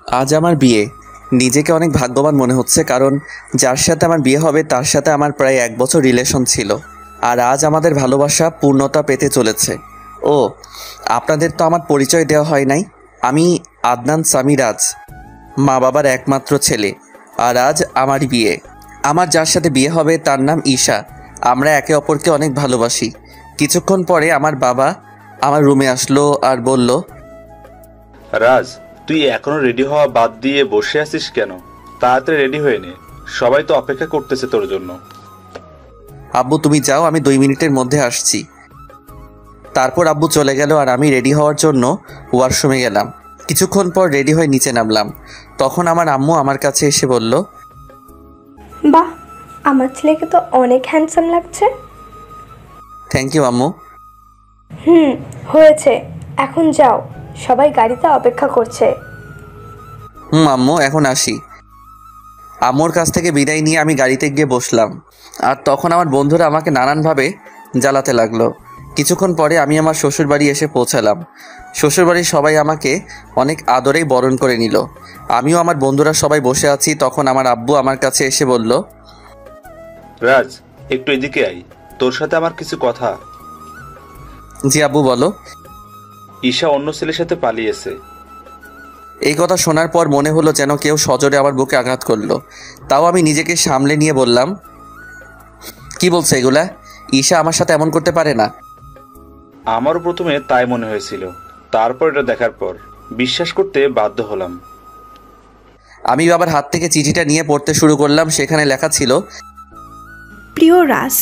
আজ আমার বিয়ে। নিজেকে অনেক ভাগ্যবান মনে হচ্ছে, কারণ যার সাথে আমার বিয়ে হবে তার সাথে আমার প্রায় 1 বছর রিলেশন ছিল। আর আজ আমাদের ভালোবাসা পূর্ণতা পেতে চলেছে। ও, আপনাদের তো আমার পরিচয় দেওয়া হয় নাই। আমি আদনান সামি রাজ, মা বাবার একমাত্র ছেলে। আর আজ আমার বিয়ে। আমার যার সাথে বিয়ে হবে তার নাম ঈশা। আমরা একে অপরকে অনেক ভালোবাসি। কিছুক্ষণ পরে আমার বাবা আমার রুমে আসলো আর বলল, রাজ, তুই এখনো রেডি হওয়া বাদ দিয়ে বসে আছিস কেন? তাড়াতাড়ি রেডি হয়ে নে, সবাই তো অপেক্ষা করতেছে তোর জন্য। আব্বু তুমি যাও, আমি 2 মিনিটের মধ্যে আসছি। তারপর আব্বু চলে গেল আর আমি রেডি হওয়ার জন্য ওয়াশরুমে গেলাম। কিছুক্ষণ পর রেডি হয়ে নিচে নামলাম। তখন আমার আম্মু আমার কাছে এসে বলল, বাহ, আমার ছেলেকে তো অনেক হ্যান্ডসাম লাগছে। থ্যাংক ইউ আম্মু। হয়েছে, এখন যাও, সবাই গাড়িতে অপেক্ষা করছে। আম্মু এখন আসি। আম্মুর কাছ থেকে বিদায় নিয়ে আমি গাড়িতে গিয়ে বসলাম। আর তখন আমার বন্ধুরা আমাকে নানানভাবে জ্বালাতে লাগলো। কিছুক্ষণ পরে আমি আমার শ্বশুরবাড়ি এসে পৌঁছালাম। শ্বশুরবাড়ির সবাই আমাকে অনেক আদরেই বরণ করে নিল। আমিও আমার বন্ধুরা সবাই বসে আছি। তখন আমার আব্বু আমার কাছে এসে বলল, রাজ, একটু এদিকে আই, তোর সাথে আমার কিছু কথা। জি আব্বু বলো। ঈশা অন্য ছেলের সাথে পালিয়েছে। এই কথা শোনার পর মনে হলো যেন কেউ সজোরে আমার বুকে আঘাত করলো। তাও আমি নিজেকে সামলে নিয়ে বললাম, কি বলছে এগুলা? ঈশা আমার সাথে এমন করতে পারে না। আমারও প্রথমে তাই মনে হয়েছিল, তারপর এটা দেখার পর বিশ্বাস করতে বাধ্য হলাম। আমি বাবার হাত থেকে চিঠিটা নিয়ে পড়তে শুরু করলাম। সেখানে লেখা ছিল, প্রিয় রাজ,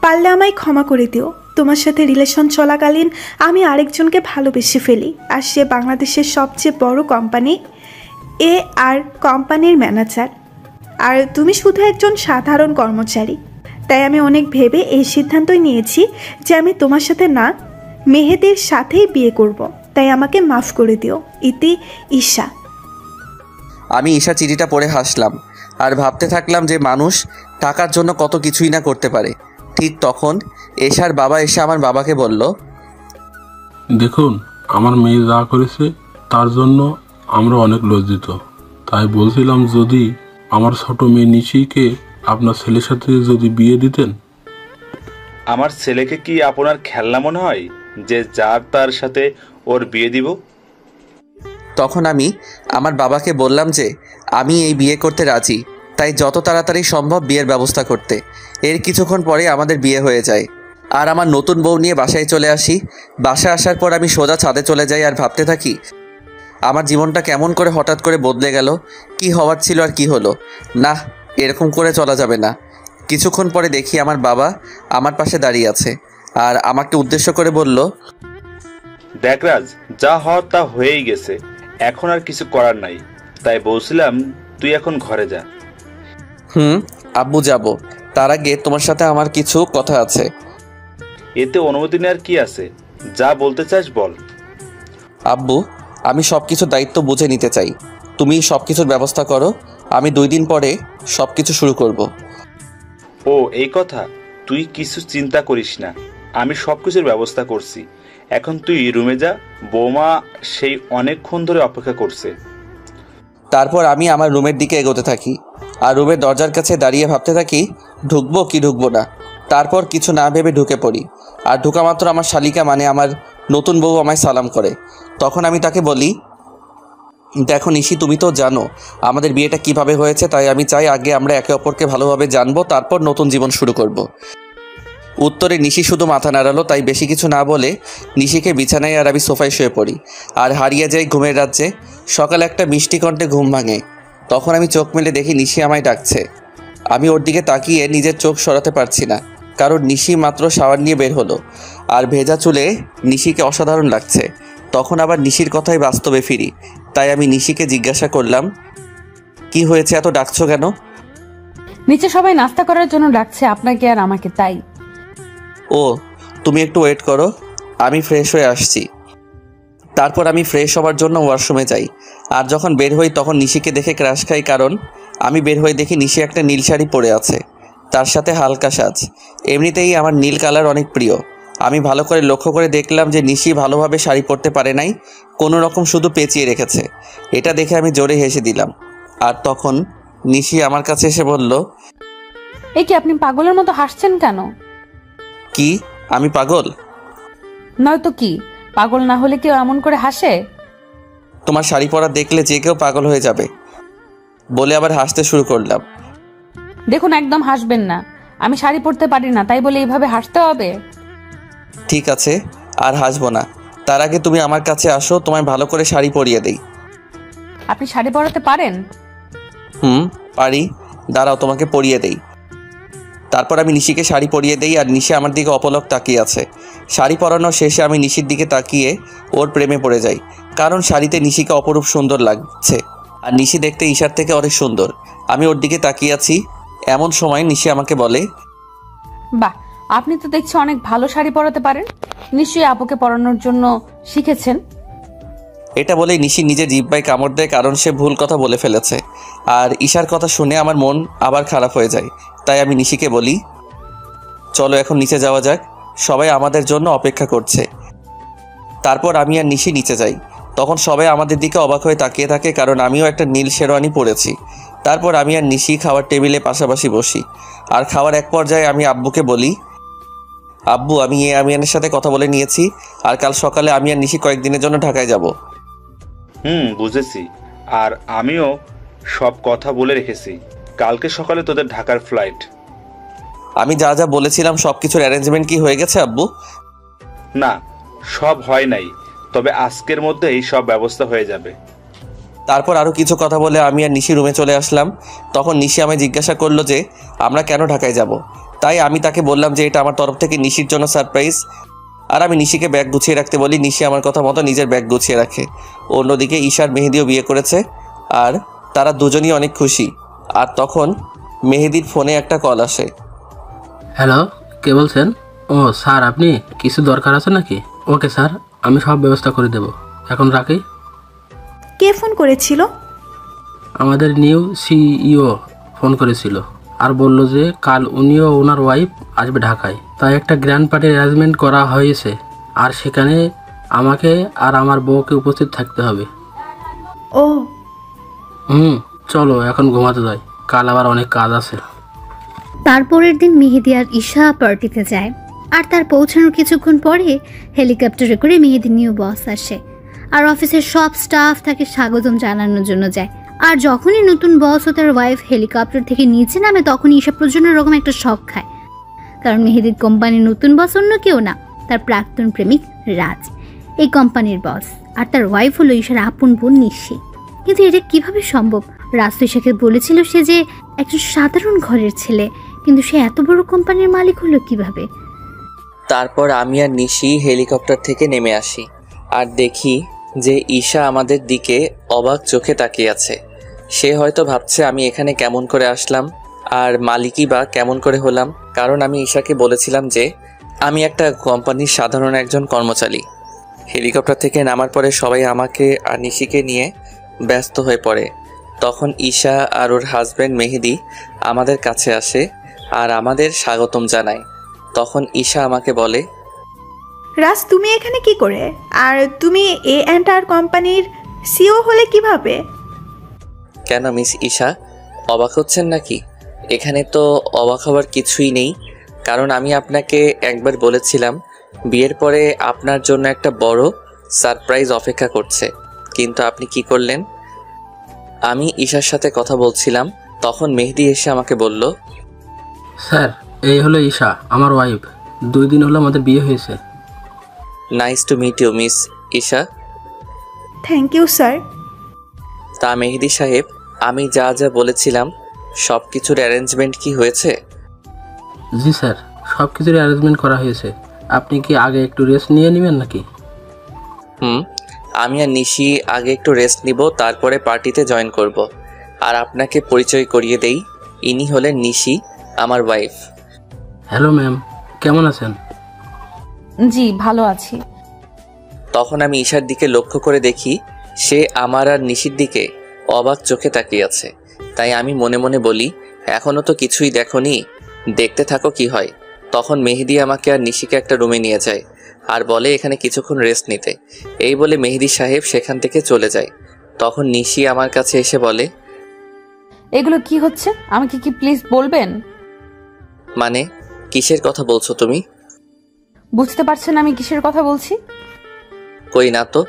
পারলে আমায় ক্ষমা করে দিও। তোমার সাথে রিলেশন চলাকালীন আমি আরেকজনকে ভালোবেসে ফেলি, আর সে বাংলাদেশের সবচেয়ে বড় কোম্পানি আর কোম্পানির ম্যানেজার, আর তুমি শুধু একজন সাধারণ কর্মচারী। তাই আমি অনেক ভেবে এই সিদ্ধান্তই নিয়েছি যে আমি তোমার সাথে না, মেহেদির সাথেই বিয়ে করব। তাই আমাকে মাফ করে দিও। ইতি ঈশা। আমি ঈশা চিঠিটা পড়ে হাসলাম আর ভাবতে থাকলাম যে মানুষ টাকার জন্য কত কিছুই না করতে পারে। ঠিক তখন ঈশার বাবা এসে আমার বাবাকে বলল, দেখুন, আমার মেয়ে যা করেছে তার জন্য আমরা অনেক লজ্জিত। তাই বলছিলাম, যদি আমার ছোট মেয়ে নিশিকে আপনার ছেলের সাথে যদি বিয়ে দিতেন। আমার ছেলেকে কি আপনার খেলনা মনে হয় যে যার তার সাথে ওর বিয়ে দিব? তখন আমি আমার বাবাকে বললাম যে আমি এই বিয়ে করতে রাজি, তাই যত তাড়াতাড়ি সম্ভব বিয়ের ব্যবস্থা করতে। এর কিছুক্ষণ পরে আমাদের বিয়ে হয়ে যায় আর আমার নতুন বউ নিয়ে বাসায় চলে আসি। বাসায় আসার পর আমি সোজা ছাদে চলে যাই আর ভাবতে থাকি আমার জীবনটা কেমন করে হঠাৎ করে বদলে গেল। কি হওয়ার ছিল আর কি হলো। না, এরকম করে চলা যাবে না। কিছুক্ষণ পরে দেখি আমার বাবা আমার পাশে দাঁড়িয়ে আছে আর আমাকে উদ্দেশ্য করে বলল, দেখ রাজ, যা হওয়ার তা হয়েই গেছে, এখন আর কিছু করার নাই। তাই বলছিলাম তুই এখন ঘরে যা। আব্বু যাব, তার আগে তোমার সাথে আমার কিছু কথা আছে। এতে অনুমতি নেওয়ার কি আছে? যা বলতে চাস বল। আব্বু, আমি সব কিছুর দায়িত্ব বুঝে নিতে চাই। তুমি সব কিছুর ব্যবস্থা করো, আমি 2 দিন পরে সব কিছু শুরু করব। ও এই কথা, তুই কিছু চিন্তা করিস না, আমি সব কিছুর ব্যবস্থা করছি। এখন তুই রুমে যা, বৌমা সেই অনেকক্ষণ ধরে অপেক্ষা করছে। তারপর আমি আমার রুমের দিকে এগোতে থাকি আর রুমের দরজার কাছে দাঁড়িয়ে ভাবতে থাকি ঢুকবো কি ঢুকবো না। তারপর কিছু না ভেবে ঢুকে পড়ি। আর ঢুকা মাত্র আমার শালিকা মানে আমার নতুন বউ আমায় সালাম করে। তখন আমি তাকে বলি, দেখো নিশি, তুমি তো জানো আমাদের বিয়েটা কিভাবে হয়েছে, তাই আমি চাই আগে আমরা একে অপরকে ভালোভাবে জানবো, তারপর নতুন জীবন শুরু করব। উত্তরে নিশি শুধু মাথা নাড়ালো। তাই বেশি কিছু না বলে নিশিকে বিছানায় আর আমি সোফায় শুয়ে পড়ি আর হারিয়ে যাই ঘুমের রাজ্যে। সকালে একটা মিষ্টি কণ্ঠে ঘুম ভাঙে। তখন আমি চোখ মেলে দেখি নিশি আমায় ডাকছে। আমি ওর দিকে তাকিয়ে নিজের চোখ সরাতে পারছি না, কারণ নিশি মাত্র শাওয়ার নিয়ে বের হলো আর ভেজা চুলে নিশিকে অসাধারণ লাগছে। তখন আবার নিশির কথাই বাস্তবে ফিরি। তাই আমি নিশিকে জিজ্ঞাসা করলাম, কি হয়েছে, এত ডাকছো কেন? নিচে সবাই নাস্তা করার জন্য ডাকছে, আপনাকে আর আমাকে। তাই। ও, তুমি একটু ওয়েট করো, আমি ফ্রেশ হয়ে আসছি। তারপর আমি ফ্রেশ হওয়ার জন্য ওয়াশরুমে যাই। আর যখন বের হই তখন নিশিকে দেখে ক্রাশ খাই, কারণ আমি বের হয়ে দেখি নিশি একটা নীল শাড়ি পরে আছে, তার সাথে হালকা সাজ। এমনিতেই আমার নীল কালার অনেক প্রিয়। আমি ভালো করে লক্ষ্য করে দেখলাম যে নিশি ভালোভাবে শাড়ি পরতে পারে নাই, কোনো রকম শুধু পেঁচিয়ে রেখেছে। এটা দেখে আমি জোরে হেসে দিলাম। আর তখন নিশি আমার কাছে এসে বলল, এ কি আপনি পাগলের মতো হাসছেন কেন? কি আমি পাগল? নয়তো কি, পাগল না হলে কেউ এমন করে হাসে? তোমার শাড়ি পরা দেখলে যে কেউ পাগল হয়ে যাবে, বলে আবার হাসতে শুরু করলাম। দেখুন, একদম হাসবেন না। আমি শাড়ি পরতে পারি না, তাই বলে এইভাবে হাসতে হবে? ঠিক আছে, আর হাসবো না। তার আগে তুমি আমার কাছে আসো, তোমায় ভালো করে শাড়ি পরিয়ে দেই। আপনি শাড়ি পরাতে পারেন? পারি, দাঁড়াও তোমাকে পরিয়ে দেই। তারপর আমি নিশিকে শাড়ি পরিয়ে দেই, আর নিশি আমার দিকে অপলক তাকিয়ে আছে। শাড়ি পরানোর শেষে আমি নিশির দিকে তাকিয়ে ওর প্রেমে পড়ে যাই, কারণ শাড়িতে নিশিকে অপরূপ সুন্দর লাগছে, আর নিশি দেখতে ঈশার থেকে অনেক সুন্দর। আমি ওর দিকে তাকিয়ে আছি, এমন সময় নিশি আমাকে বলে, বাহ, আপনি তো দেখছি অনেক ভালো শাড়ি পরাতে পারেন। নিশ্চয়ই আপুকে পরানোর জন্য শিখেছেন। এটা বলেই নিশি নিজে জিহ্বায় কামড় দেয়, কারণ সে ভুল কথা বলে ফেলেছে। আর ঈশার কথা শুনে আমার মন আবার খারাপ হয়ে যায়। তাই আমি নিশিকে বলি, চলো এখন নিচে যাওয়া যাক, সবাই আমাদের জন্য অপেক্ষা করছে। তারপর আমি আর নিশি নিচে যাই। তখন সবাই আমাদের দিকে অবাক হয়ে তাকিয়ে থাকে, কারণ আমিও একটা নীল শেরওয়ানি পরেছি। তারপর আমি আর নিশি খাওয়ার টেবিলে পাশাপাশি বসি। আর খাওয়ার এক পর্যায়ে আমি আব্বুকে বলি, আব্বু, আমি আমিয়ানের সাথে কথা বলে নিয়েছি, আর কাল সকালে আমি আর নিশি কয়েকদিনের জন্য ঢাকায় যাব। বুঝেছি। আর আমিও সব কথা বলে রেখেছি। কালকে সকালে তোদের ঢাকার ফ্লাইট। আমি যা যা বলেছিলাম সব কিছুর অ্যারেঞ্জমেন্ট কি হয়ে গেছে আব্বু? না, সব হয় নাই, তবে আজকের মধ্যেই সব ব্যবস্থা হয়ে যাবে। তারপর আরও কিছু কথা বলে আমি আর নিশি রুমে চলে আসলাম। তখন নিশি আমায় জিজ্ঞাসা করলো যে আমরা কেন ঢাকায় যাব। তাই আমি তাকে বললাম যে এটা আমার তরফ থেকে নিশির জন্য সারপ্রাইজ। আর আমি নিশিকে ব্যাগ গুছিয়ে রাখতে বলি। নিশি আমার কথা মতো নিজের ব্যাগ গুছিয়ে রাখে। অন্যদিকে ঈশার মেহেদিও বিয়ে করেছে, আর তারা দুজনই অনেক খুশি। আর তখন মেহেদির ফোনে একটা কল আসে। হ্যালো, কে বলছেন? ও স্যার, আপনি কিছু দরকার আছে নাকি? ওকে স্যার, আমি সব ব্যবস্থা করে দেব। এখন রাখি। কে ফোন করেছিল? আমাদের নিউ সিইও ফোন করেছিল আর বলল যে কাল উনিও ওনার ওয়াইফ আসবে ঢাকায়, তাই একটা গ্র্যান্ড পার্টির অ্যারেঞ্জমেন্ট করা হয়েছে, আর সেখানে আমাকে আর আমার বউকে উপস্থিত থাকতে হবে। ও চলো এখন ঘুমাতে যাই, কাল আবার অনেক কাজ আছে। তারপরের দিন মেহেদি আর ঈশা পার্টিতে যায়, আর তার পৌঁছানোর কিছুক্ষণ পরে হেলিকপ্টারে করে মেহেদির নিউ বস আসে, আর অফিসের সব স্টাফ তাকে স্বাগতম জানানোর জন্য যায়। আর যখনই নতুন বস ও তার ওয়াইফ হেলিকপ্টার থেকে নিচে নামে, তখনই ঈশা প্রচণ্ড রকম একটা শক খায়, কারণ মেহেদির কোম্পানির নতুন বস অন্য কেউ না, তার প্রাক্তন প্রেমিক রাজ এই কোম্পানির বস, আর তার ওয়াইফ হলো ঈশার আপন বোন নিশি। কিন্তু এটা কিভাবে সম্ভব? রাজ তো ঈশাকে বলেছিল সে যে একজন সাধারণ ঘরের ছেলে, কিন্তু সে এত বড় কোম্পানির মালিক হলো কিভাবে? তারপর আমি আর নিশি হেলিকপ্টার থেকে নেমে আসি, আর দেখি যে ঈশা আমাদের দিকে অবাক চোখে তাকিয়ে আছে। সে হয়তো ভাবছে আমি এখানে কেমন করে আসলাম, আর মালিকই বা কেমন করে হলাম, কারণ আমি ঈশাকে বলেছিলাম যে আমি একটা কোম্পানির সাধারণ একজন কর্মচারী। হেলিকপ্টার থেকে নামার পরে সবাই আমাকে আর নিশিকে নিয়ে ব্যস্ত হয়ে পড়ে। তখন ঈশা আর ওর হাজব্যান্ড মেহেদি আমাদের কাছে আসে আর আমাদের স্বাগতম জানায়। তখন ঈশা আমাকে বলে, রাজ, তুমি এখানে কি করে? আর তুমি A&R কোম্পানির সিও হলে কিভাবে? কেন মিস ঈশা, অবাক হচ্ছেন নাকি? এখানে তো অবাক হওয়ার কিছুই নেই, কারণ আমি আপনাকে একবার বলেছিলাম বিয়ের পরে আপনার জন্য একটা বড় সারপ্রাইজ অপেক্ষা করছে, কিন্তু আপনি কি করলেন? আমি ঈশার সাথে কথা বলছিলাম, তখন মেহেদি এসে আমাকে বলল, স্যার, এই হলো ঈশা, আমার ওয়াইফ। 2 দিন হলো আমাদের বিয়ে হয়েছে। Nice to meet you miss Isha. Thank you sir. তা মেহেদি সাহেব, আমি যা যা বলেছিলাম সব কিছুর অ্যারেঞ্জমেন্ট কি হয়েছে? জি স্যার, সব কিছুর অ্যারেঞ্জমেন্ট করা হয়েছে। আপনি কি আগে একটু রেস্ট নিয়ে নেবেন নাকি? আমি আর নিশি আগে একটু রেস্ট নিব, তারপরে পার্টিতে জয়েন করব। আর আপনাকে পরিচয় করিয়ে দেই, ইনি হলেন নিশি, আমার ওয়াইফ। হ্যালো ম্যাম, কেমন আছেন? জি, ভালো আছি। তখন আমি ঈশার দিকে লক্ষ্য করে দেখি সে আমার আর নিশির দিকে অবাক চোখে তাকিয়ে আছে। তাই আমি মনে মনে বলি, এখনো তো কিছুই দেখোনি, দেখতে থাকো কি হয়। তখন মেহেদি আমাকে আর নিশিকে একটা রুমে নিয়ে যায় আর বলে এখানে কিছুক্ষণ রেস্ট নিতে। এই বলে মেহেদি সাহেব সেখান থেকে চলে যায়। তখন নিশি আমার কাছে এসে বলে, এগুলো কি হচ্ছে আমাকে কি প্লিজ বলবেন? মানে কিসের কথা বলছো তুমি? বুঝতে পারছেন আমি কিসের কথা বলছি? কই না তো।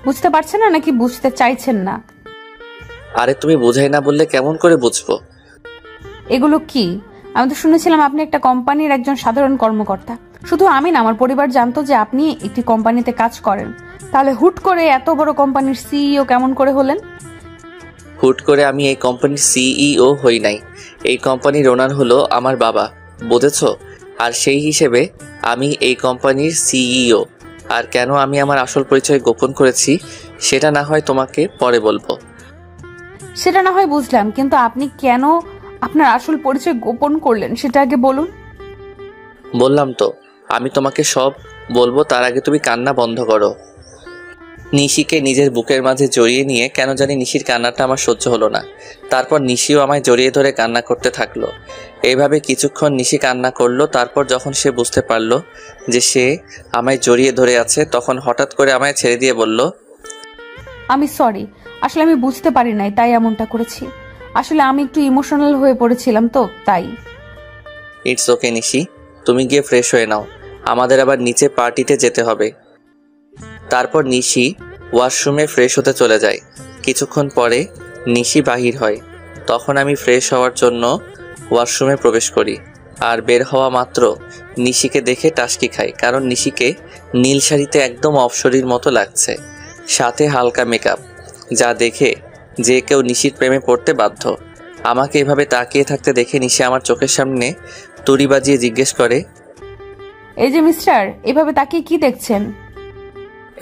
বুঝতে পারছেন না নাকি বুঝতে চাইছেন না? আরে তুমি বোঝাই না বললে কেমন করে বুঝবো? এগুলো কি? আমি তো শুনেছিলাম আপনি একটা কোম্পানির একজন সাধারণ কর্মকর্তা। শুধু আমি না, আমার পরিবার জানতো যে আপনি একটি কোম্পানিতে কাজ করেন। তাহলে হুট করে এত বড় কোম্পানির সিইও কেমন করে হলেন? হুট করে আমি এই কোম্পানির সিইও হই নাই। এই কোম্পানির ওনার হলো আমার বাবা, বুঝেছো? আর সেই হিসেবে আমি এই কোম্পানির সিইও। আর কেন আমি আমার আসল পরিচয় গোপন করেছি সেটা না হয় তোমাকে পরে বলবো। সেটা না হয় বুঝলাম, কিন্তু আপনি কেন আপনার আসল পরিচয় গোপন করলেন সেটা আগে বলুন। বললাম তো আমি তোমাকে সব বলবো, তার আগে তুমি কান্না বন্ধ করো। নিশিকে নিজের বুকের মাঝে জড়িয়ে নিয়ে কেন জানি নিশির কান্নাটা আমার সহ্য হলো না। তারপর নিশিও আমায় জড়িয়ে ধরে কান্না করতে থাকলো। এইভাবে কিছুক্ষণ নিশি কান্না করলো। তারপর যখন সে বুঝতে পারলো যে সে আমায় জড়িয়ে ধরে আছে, তখন হঠাৎ করে আমায় ছেড়ে দিয়ে বলল, আমি সরি, আসলে আমি বুঝতে পারি নাই তাই এমনটা করেছি। আসলে আমি একটু ইমোশনাল হয়ে পড়েছিলাম তো তাই। ইটস ওকে নিশি, তুমি গিয়ে ফ্রেশ হয়ে নাও, আমাদের আবার নিচে পার্টিতে যেতে হবে। তারপর নিশি ওয়াশরুমে ফ্রেশ হতে চলে যায়। কিছুক্ষণ পরে নিশি বাহির হয়। তখন আমি ফ্রেশ হওয়ার জন্য ওয়াশরুমে প্রবেশ করি। আর বের হওয়া মাত্র নিশিকে দেখে টাসকি খাই, কারণ নিশিকে নীল শাড়িতে একদম অপসরীর মতো লাগছে, সাথে হালকা মেকআপ, যা দেখে যে কেউ নিশির প্রেমে পড়তে বাধ্য। আমাকে এভাবে তাকিয়ে থাকতে দেখে নিশি আমার চোখের সামনে তুড়ি বাজিয়ে জিজ্ঞেস করে, এই যে মিস্টার, এভাবে তাকিয়ে কি দেখছেন?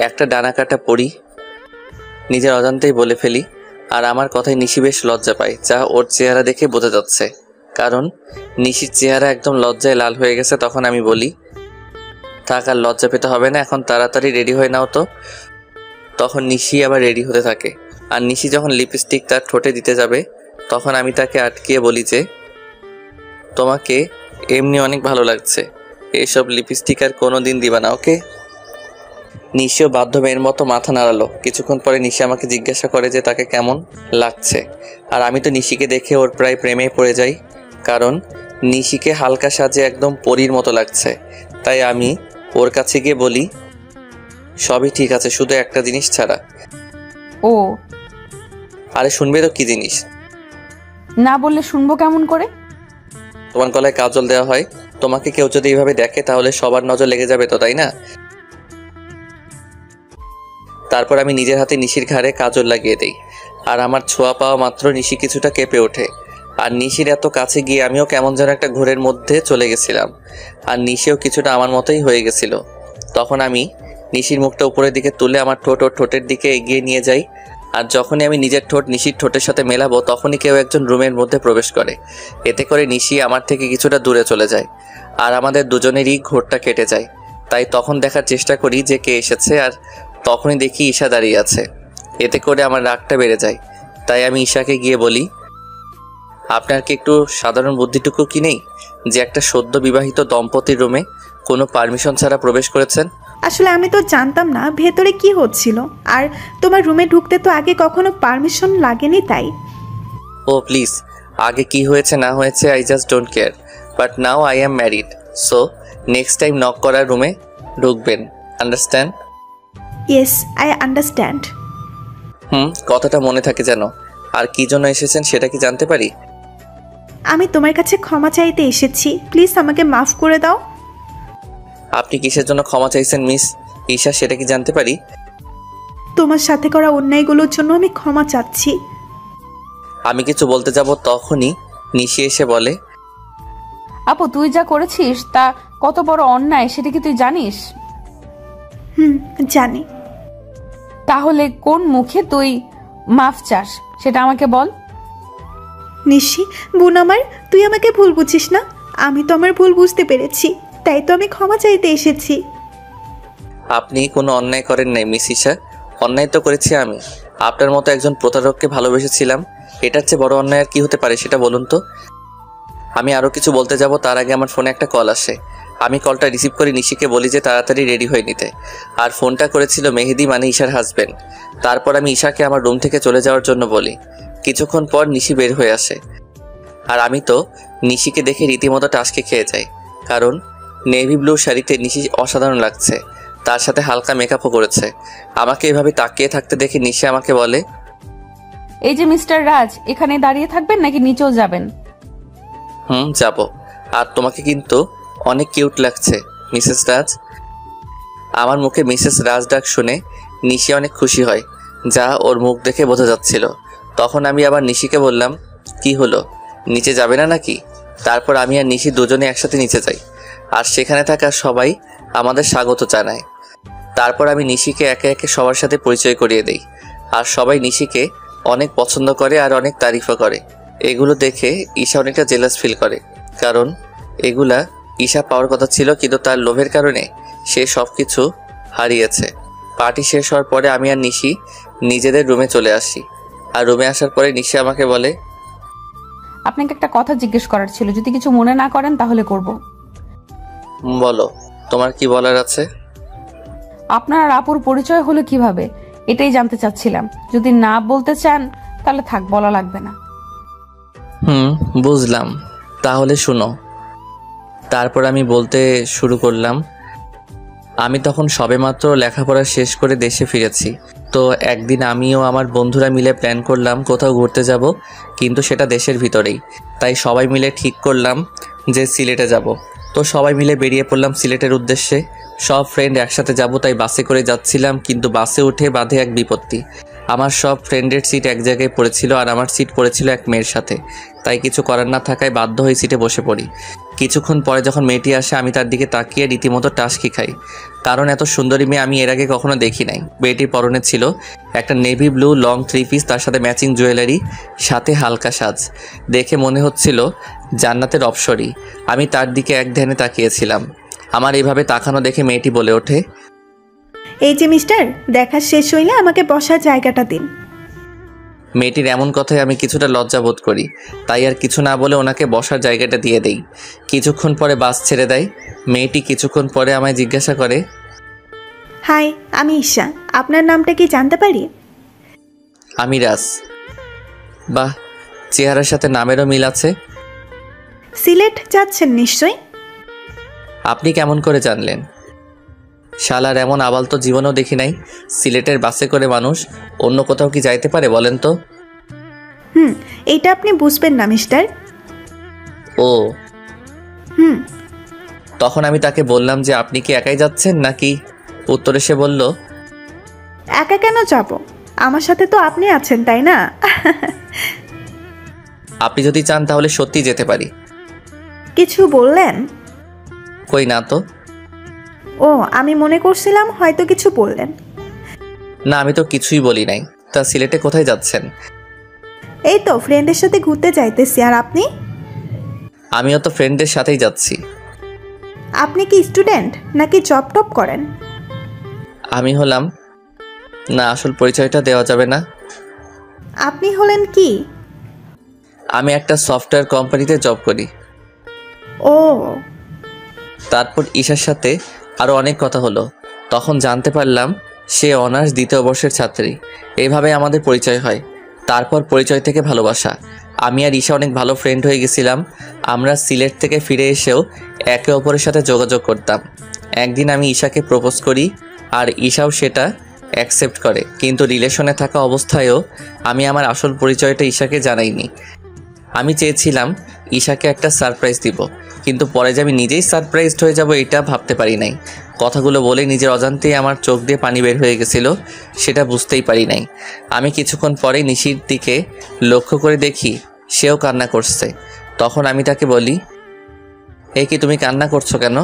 একটা ডানা কাটা পড়ি। নিজের অজান্তেই বলে ফেলি। আর আমার কথায় নিশি বেশ লজ্জা পায়, যা ওর চেহারা দেখে বোঝা যাচ্ছে, কারণ নিশির চেহারা একদম লজ্জায় লাল হয়ে গেছে। তখন আমি বলি, থাক আর লজ্জা পেতে হবে না, এখন তাড়াতাড়ি রেডি হয়ে নাও তো। তখন নিশি আবার রেডি হতে থাকে। আর নিশি যখন লিপস্টিক তার ঠোঁটে দিতে যাবে, তখন আমি তাকে আটকিয়ে বলি যে, তোমাকে এমনি অনেক ভালো লাগছে, এসব লিপস্টিক আর কোনো দিন দিবা না, ওকে? নিশিও বাধ্য মেয়ের মতো মাথা নাড়ালো। কিছুক্ষণ পরে নিশি আমাকে জিজ্ঞাসা করে যে তাকে কেমন লাগছে। আর আমি তো নিশিকে দেখে ওর প্রায় প্রেমে পড়ে যাই, কারণ নিশিকে হালকা সাজে একদম পরীর মতো লাগছে। তাই আমি ওর কাছে গিয়ে বলি, সবই ঠিক আছে, শুধু একটা জিনিস ছাড়া। ও, আরে শুনবে তো কি জিনিস? না বললে শুনবো কেমন করে? তোমার গলায় কাজল দেওয়া হয়, তোমাকে কেউ যদি এইভাবে দেখে তাহলে সবার নজর লেগে যাবে তো, তাই না? তারপর আমি নিজের হাতে নিশির ঘাড়ে কাজল লাগিয়ে দেই। আর আমার ছোঁয়া পাওয়া মাত্র নিশি কিছুটা কেঁপে ওঠে। আর নিশির এত কাছে গিয়ে আমিও কেমন যেন একটা ঘোরের মধ্যে চলে গেছিলাম। আর নিশিও কিছুটা আমার মতোই হয়ে গেছিল। তখন আমি নিশির মুখটা উপরের দিকে তুলে আমার ঠোঁট ওর ঠোঁটের দিকে এগিয়ে নিয়ে যাই। আর যখনই আমি নিজের ঠোঁট নিশির ঠোঁটের সাথে মেলাবো, তখনই কেউ একজন রুমের মধ্যে প্রবেশ করে। এতে করে নিশি আমার থেকে কিছুটা দূরে চলে যায়। আর আমাদের দুজনেরই ঘোরটা কেটে যায়। তাই তখন দেখার চেষ্টা করি যে কে এসেছে, আর তখনই দেখি ঈশা দাঁড়িয়ে আছে। এতে করে আমার রাগটা বেড়ে যায়। তাই আমি ঈশাকে গিয়ে বলি, আপনার কি একটু সাধারণ বুদ্ধিটুকু কি নেই যে একটা সদ্য বিবাহিত দম্পতির রুমে কোনো পারমিশন ছাড়া প্রবেশ করেছেন? আসলে আমি তো জানতাম না ভেতরে কি হচ্ছিল, আর তোমার রুমে ঢুকতে তো আগে কখনো পারমিশন লাগেনি তাই। ও প্লিজ, আগে কি হয়েছে না হয়েছে I just don't care, but now I am married, so next time knock করার রুমে ঢুকবেন, আন্ডারস্ট্যান্ড? Yes, I understand. কথাটা মনে থাকে যেন। আর কি জন্য এসেছেন সেটা কি জানতে পারি? আমি তোমার কাছে ক্ষমা চাইতে এসেছি, প্লিজ আমাকে মাফ করে দাও। আপনি কিসের জন্য ক্ষমা চাইছেন মিস ঈশা, সেটা কি জানতে পারি? তোমার সাথে করা অন্যায়গুলোর জন্য আমি ক্ষমা চাচ্ছি। আমি কিছু বলতে যাব, তখনই নিশি এসে বলে, আপু তুই যা করেছিস তা কত বড় অন্যায় সেটা কি তুই জানিস? জানি। তাহলে কোন মুখে তুই মাফ চাস সেটা আমাকে বল। নিশি বোন আমার, তুই আমাকে ভুল বুঝিস না। আমি তো আমার ভুল বুঝতে পেরেছি, তাই তো আমি ক্ষমা চাইতে এসেছি। আপনি কোনো অন্যায় করেন নাই মিস ঈশা, অন্যায় তো করেছি আমি। আপনার মতো একজন প্রতারককে ভালোবেসেছিলাম, এটার চেয়ে বড় অন্যায় আর কি হতে পারে সেটা বলুন তো? আমি আরও কিছু বলতে যাব তার আগে আমার ফোনে একটা কল আসে। আমি কলটা রিসিভ করে নিশিকে বলি যে তাড়াতাড়ি রেডি হয়ে নিতে। আর ফোনটা করেছিল মেহেদি, মানে ঈশার হাজবেন্ড। তারপর আমি ঈশাকে আমার রুম থেকে চলে যাওয়ার জন্য বলি। কিছুক্ষণ পর নিশি বের হয়ে আসে, আর আমি তো নিশিকে দেখে রীতিমতো টাসকে খেয়ে যাই, কারণ নেভি ব্লু শাড়িতে নিশি অসাধারণ লাগছে, তার সাথে হালকা মেকআপও করেছে। আমাকে এভাবে তাকিয়ে থাকতে দেখে নিশি আমাকে বলে, এই যে মিস্টার রাজ, এখানে দাঁড়িয়ে থাকবেন নাকি নিচেও যাবেন? যাব। আর তোমাকে কিন্তু অনেক কিউট লাগছে মিসেস রাজ। আমার মুখে মিসেস রাজ ডাক শুনে নিশি অনেক খুশি হয়, যা ওর মুখ দেখে বোঝা যাচ্ছিল। তখন আমি আবার নিশিকে বললাম, কি হলো, নিচে যাবে না নাকি? তারপর আমি আর নিশি দুজনে একসাথে নিচে যাই, আর সেখানে থাকা সবাই আমাদের স্বাগত জানায়। তারপর আমি নিশিকে একে একে সবার সাথে পরিচয় করিয়ে দেই, আর সবাই নিশিকে অনেক পছন্দ করে আর অনেক তারিফও করে। এগুলো দেখে ঈশা অনেকটা জেলাস ফিল করে, কারণ এগুলা ঈশা পাওয়ার কথা ছিল, কিন্তু তার লোভের কারণে সে সব কিছু হারিয়েছে। পার্টি শেষ হওয়ার পরে আমি আর নিশি নিজেদের রুমে চলে আসি। আর রুমে আসার পরে নিশি আমাকে বলে, আপনাকে একটা কথা জিজ্ঞেস করার ছিল, যদি কিছু মনে না করেন তাহলে করব। বলো, তোমার কি বলার আছে? আপনার আর আপুর পরিচয় হলো কিভাবে, এটাই জানতে চাচ্ছিলাম। যদি না বলতে চান তাহলে থাক, বলা লাগবে না। বুঝলাম, তাহলে শুনো। তারপর আমি বলতে শুরু করলাম, আমি তখন সবেমাত্র লেখাপড়া শেষ করে দেশে ফিরেছি। তো একদিন আমিও আমার বন্ধুরা মিলে প্ল্যান করলাম কোথাও ঘুরতে যাব, কিন্তু সেটা দেশের ভিতরেই। তাই সবাই মিলে ঠিক করলাম যে সিলেটে যাব। তো সবাই মিলে বেরিয়ে পড়লাম সিলেটের উদ্দেশ্যে। সব ফ্রেন্ড একসাথে যাব, তাই বাসে করে যাচ্ছিলাম, কিন্তু বাসে উঠে বাঁধে এক বিপত্তি। আমার সব ফ্রেন্ডের সিট এক জায়গায় পড়েছিল, আর আমার সিট পড়েছিল এক মেয়ের সাথে। তাই কিছু করার না থাকায় বাধ্য হয়ে সিটে বসে পড়ি। কিছুক্ষণ পরে যখন মেয়েটি আসে, আমি তার দিকে তাকিয়ে রীতিমতো টাসকি খাই, কারণ এত সুন্দরী মেয়ে আমি এর আগে কখনো দেখি নাই। মেয়েটির পরনে ছিল একটা নেভি ব্লু লং 3 পিস, তার সাথে ম্যাচিং জুয়েলারি, সাথে হালকা সাজ। দেখে মনে হচ্ছিল জান্নাতের অপসরী। আমি তার দিকে এক ধ্যানে তাকিয়েছিলাম। আমার এইভাবে তাকানো দেখে মেয়েটি বলে ওঠে, এই যে মিস্টার, দেখা শেষ হইলে আমাকে বসার জায়গাটা দিন। মেয়েটির এমন কথায় আমি কিছুটা লজ্জা বোধ করি, তাই আর কিছু না বলে ওনাকে বসার জায়গাটা দিয়ে দেই। কিছুক্ষণ পরে বাস ছেড়ে দেয়। মেয়েটি কিছুক্ষণ পরে আমায় জিজ্ঞাসা করে, হাই, আমি ঈশা, আপনার নামটা কি জানতে পারি? আমি রাজ। বাহ, চেহারার সাথে নামেরও মিল আছে। সিলেট যাচ্ছেন নিশ্চয়? আপনি কেমন করে জানলেন? শালার এমন আবাল তো জীবনেও দেখি নাই। সিলেটের বাসে করে মানুষ অন্য কোথাও কি যাইতে পারে বলেন তো? এইটা আপনি বুঝবেন না মিস্টার। ও তখন আমি তাকে বললাম যে আপনি কি একাই যাচ্ছেন নাকি? উত্তরে সে বলল, একা কেন যাব, আমার সাথে তো আপনি আছেন, তাই না? আপনি যদি চান তাহলে সত্যি যেতে পারি। কিছু বললেন? কই না তো। ও, আমি মনে করছিলাম হয়তো কিছু বললেন। না, আমি তো কিছুই বলি নাই। তা সিলেটে কোথায় যাচ্ছেন? এই তো ফ্রেন্ডের সাথে ঘুরতে যাইতেছি। আর আপনি? আমিও তো ফ্রেন্ডদের সাথেই যাচ্ছি। আপনি কি স্টুডেন্ট নাকি জব টপ করেন? আমি হলাম, না আসল পরিচয়টা দেওয়া যাবে না। আপনি হলেন কি? আমি একটা সফটওয়্যার কোম্পানিতে জব করি। ও। তারপর ঈশার সাথে আরও অনেক কথা হলো। তখন জানতে পারলাম সে অনার্স 2য় বর্ষের ছাত্রী। এইভাবে আমাদের পরিচয় হয়। তারপর পরিচয় থেকে ভালোবাসা। আমি আর ঈশা অনেক ভালো ফ্রেন্ড হয়ে গেছিলাম। আমরা সিলেট থেকে ফিরে এসেও একে অপরের সাথে যোগাযোগ করতাম। একদিন আমি ঈশাকে প্রপোজ করি, আর ঈশাও সেটা অ্যাকসেপ্ট করে, কিন্তু রিলেশনে থাকা অবস্থায়ও আমি আমার আসল পরিচয়টা ঈশাকে জানাইনি। আমি চেয়েছিলাম ঈশাকে একটা সারপ্রাইজ দিব, কিন্তু পরে যে আমি নিজেই সারপ্রাইজড হয়ে যাব এটা ভাবতে পারি নাই। কথাগুলো বলে নিজের অজান্তেই আমার চোখ দিয়ে পানি বের হয়ে গেছিল, সেটা বুঝতেই পারি নাই। আমি কিছুক্ষণ পরেই নিশির দিকে লক্ষ্য করে দেখি সেও কান্না করছে। তখন আমি তাকে বলি, এই কি তুমি কান্না করছো কেন?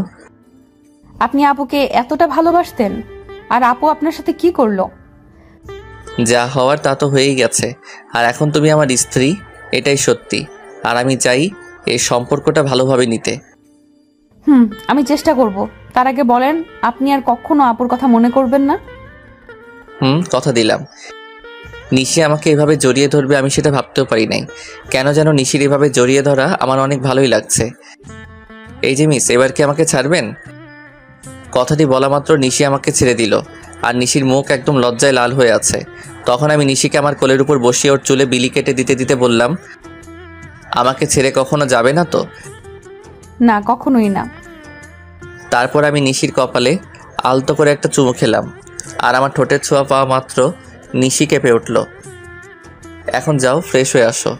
আপনি আপুকে এতটা ভালোবাসতেন, আর আপু আপনার সাথে কি করলো? যা হওয়ার তা তো হয়েই গেছে, আর এখন তুমি আমার স্ত্রী, এটাই সত্যি। আর আমি চাই এই সম্পর্কটা ভালোভাবে নিতে। আমি চেষ্টা করব। তার আগে বলেন, আপনি আর কখনো আপুর কথা মনে করবেন না? কথা দিলাম। নিশি আমাকে এভাবে জড়িয়ে ধরবে আমি সেটা ভাবতেও পারি নাই। কেন যেন নিশির এভাবে জড়িয়ে ধরা আমার অনেক ভালোই লাগছে। এই যে মিস, এবার কি আমাকে ছাড়বেন? কথাটি বলা মাত্র নিশি আমাকে ছেড়ে দিল, আর নিশির মুখ একদম লজ্জায় লাল হয়ে আছে। তখন আমি নিশিকে আমার কোলের উপর বসিয়ে ওর চুলে বিলি কেটে দিতে দিতে বললাম, আমাকে ছেড়ে কখনো যাবে না তো? না, কখনোই না। তারপর আমি নিশির কপালে আলতো করে একটা চুমু খেলাম, আর আমার ঠোঁটের ছোঁয়া পাওয়া মাত্র নিশি কেঁপে উঠল। এখন যাও, ফ্রেশ হয়ে আসো।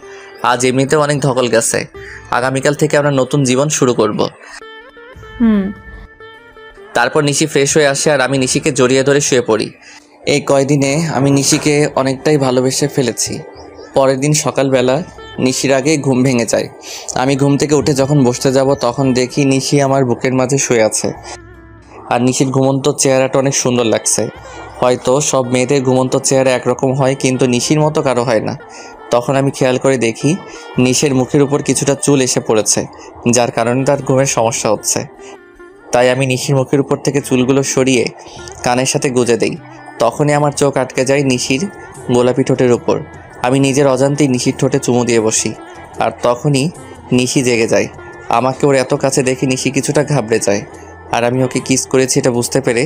আজ এমনিতেও অনেক ধকল গেছে। আগামীকাল থেকে আমরা নতুন জীবন শুরু করব। তারপর নিশি ফ্রেশ হয়ে আসে, আর আমি নিশিকে জড়িয়ে ধরে শুয়ে পড়ি। এই কয়দিনে আমি নিশিকে অনেকটাই ভালোবেসে ফেলেছি। পরের দিন সকালবেলা নিশির আগে ঘুম ভেঙে যায়। আমি ঘুম থেকে উঠে যখন বসতে যাব তখন দেখি নিশি আমার বুকের মাঝে শুয়ে আছে, আর নিশির ঘুমন্ত চেহারাটা অনেক সুন্দর লাগছে। হয়তো সব মেয়েদের ঘুমন্ত চেহারা একরকম হয়, কিন্তু নিশির মতো কারো হয় না। তখন আমি খেয়াল করে দেখি নিশির মুখের উপর কিছুটা চুল এসে পড়েছে, যার কারণে তার ঘুমের সমস্যা হচ্ছে। তাই আমি নিশির মুখের উপর থেকে চুলগুলো সরিয়ে কানের সাথে গুজে দেই। তখনই আমার চোখ আটকে যায় নিশির গোলাপি ঠোঁটের উপর। আমি নিজের অজান্তেই নিশির ঠোঁটে চুমু দিয়ে বসি, আর তখনই নিশি জেগে যায়। আমাকে ওর এত কাছে দেখে নিশি কিছুটা ঘাবড়ে যায়, আর আমি ওকে কিস করেছি এটা বুঝতে পেরে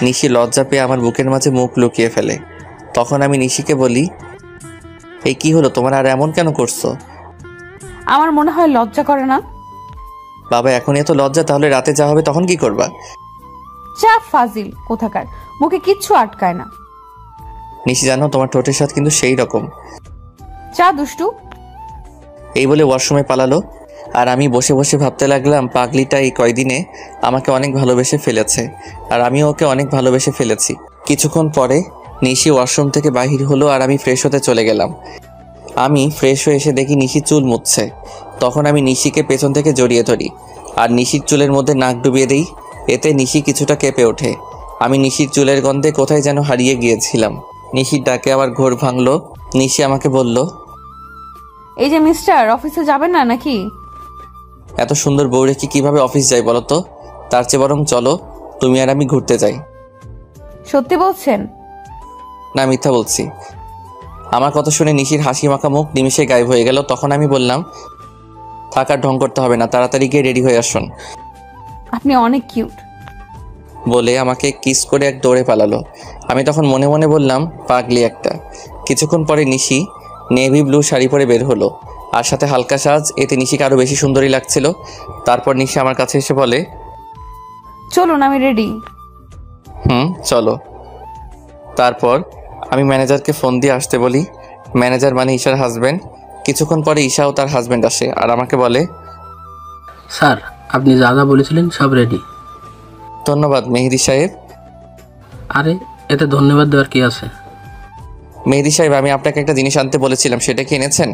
নিশি লজ্জা পেয়ে আমার বুকের মাঝে মুখ লুকিয়ে ফেলে। তখন আমি নিশিকে বলি, এই কি হলো তোমার, আর এমন কেন করছো? আমার মনে হয় লজ্জা করে না। বাবা, এখন এত লজ্জা, তাহলে রাতে যা হবে তখন কি করবা? যা ফাজিল কোথাকার, মুখে কিচ্ছু আটকায় না। নিশি জানো, তোমার ঠোঁটের স্বাদ কিন্তু সেই রকম। যা দুষ্টু। এই বলে ওয়াশরুমে পালালো, আর আমি বসে বসে ভাবতে লাগলাম পাগলিটা এই কয়দিনে আমাকে অনেক ভালোবেসে ফেলেছে, আর আমিও ওকে অনেক ভালোবেসে ফেলেছি। কিছুক্ষণ পরে নিশি ওয়াশরুম থেকে বাহির হলো, আর আমি ফ্রেশ হতে চলে গেলাম। আমি ফ্রেশ হয়ে এসে দেখি নিশি চুল মুছছে। তখন আমি নিশিকে পেছন থেকে জড়িয়ে ধরি, আর নিশির চুলের মধ্যে নাক ডুবিয়ে দিই। এতে নিশি কিছুটা কেঁপে ওঠে। আমি নিশির চুলের গন্ধে কোথায় যেন হারিয়ে গিয়েছিলাম। নিশির ডাকে আবার ঘোর ভাঙলো। নিশি আমাকে বলল, এই যে মিস্টার, অফিসে যাবেন না নাকি? এত সুন্দর বউ রেখে কিভাবে অফিস যাই বলো তো? তার চেয়ে বরং চলো তুমি আর আমি ঘুরতে যাই। সত্যি বলছেন? না, মিথ্যা বলছি। আমার কথা শুনে নিশির হাসি মাখা মুখ নিমিষে গায়েব হয়ে গেল। তখন আমি বললাম, থাকার ঢং করতে হবে না, তাড়াতাড়ি গিয়ে রেডি হয়ে আসুন। আপনি অনেক কিউট বলে আমাকে কিস করে এক দৌড়ে পালালো। আমি তখন মনে মনে বললাম, পাগলি একটা। কিছুক্ষণ পরে নিশি নেভি ব্লু শাড়ি পরে বের হলো, আর সাথে হালকা সাজ। এতে নিশিকে আরও বেশি সুন্দরী লাগছিল। তারপর নিশি আমার কাছে এসে বলে, চলুন, আমি রেডি। চলো। তারপর আমি ম্যানেজারকে ফোন দিয়ে আসতে বলি। ম্যানেজার মানে ঈশার হাজব্যান্ড। কিছুক্ষণ পরে ঈশা ও তার হাজব্যান্ড আসে, আর আমাকে বলে, স্যার, আপনি যা যা বলেছিলেন সব রেডি। ধন্যবাদ মেহেদি সাহেব। আরে, এতে ধন্যবাদ দেওয়ার কি আছে? মেহেদি সাহেব, আমি আপনাকে একটা জিনিস আনতে বলেছিলাম, সেটা কি এনেছেন?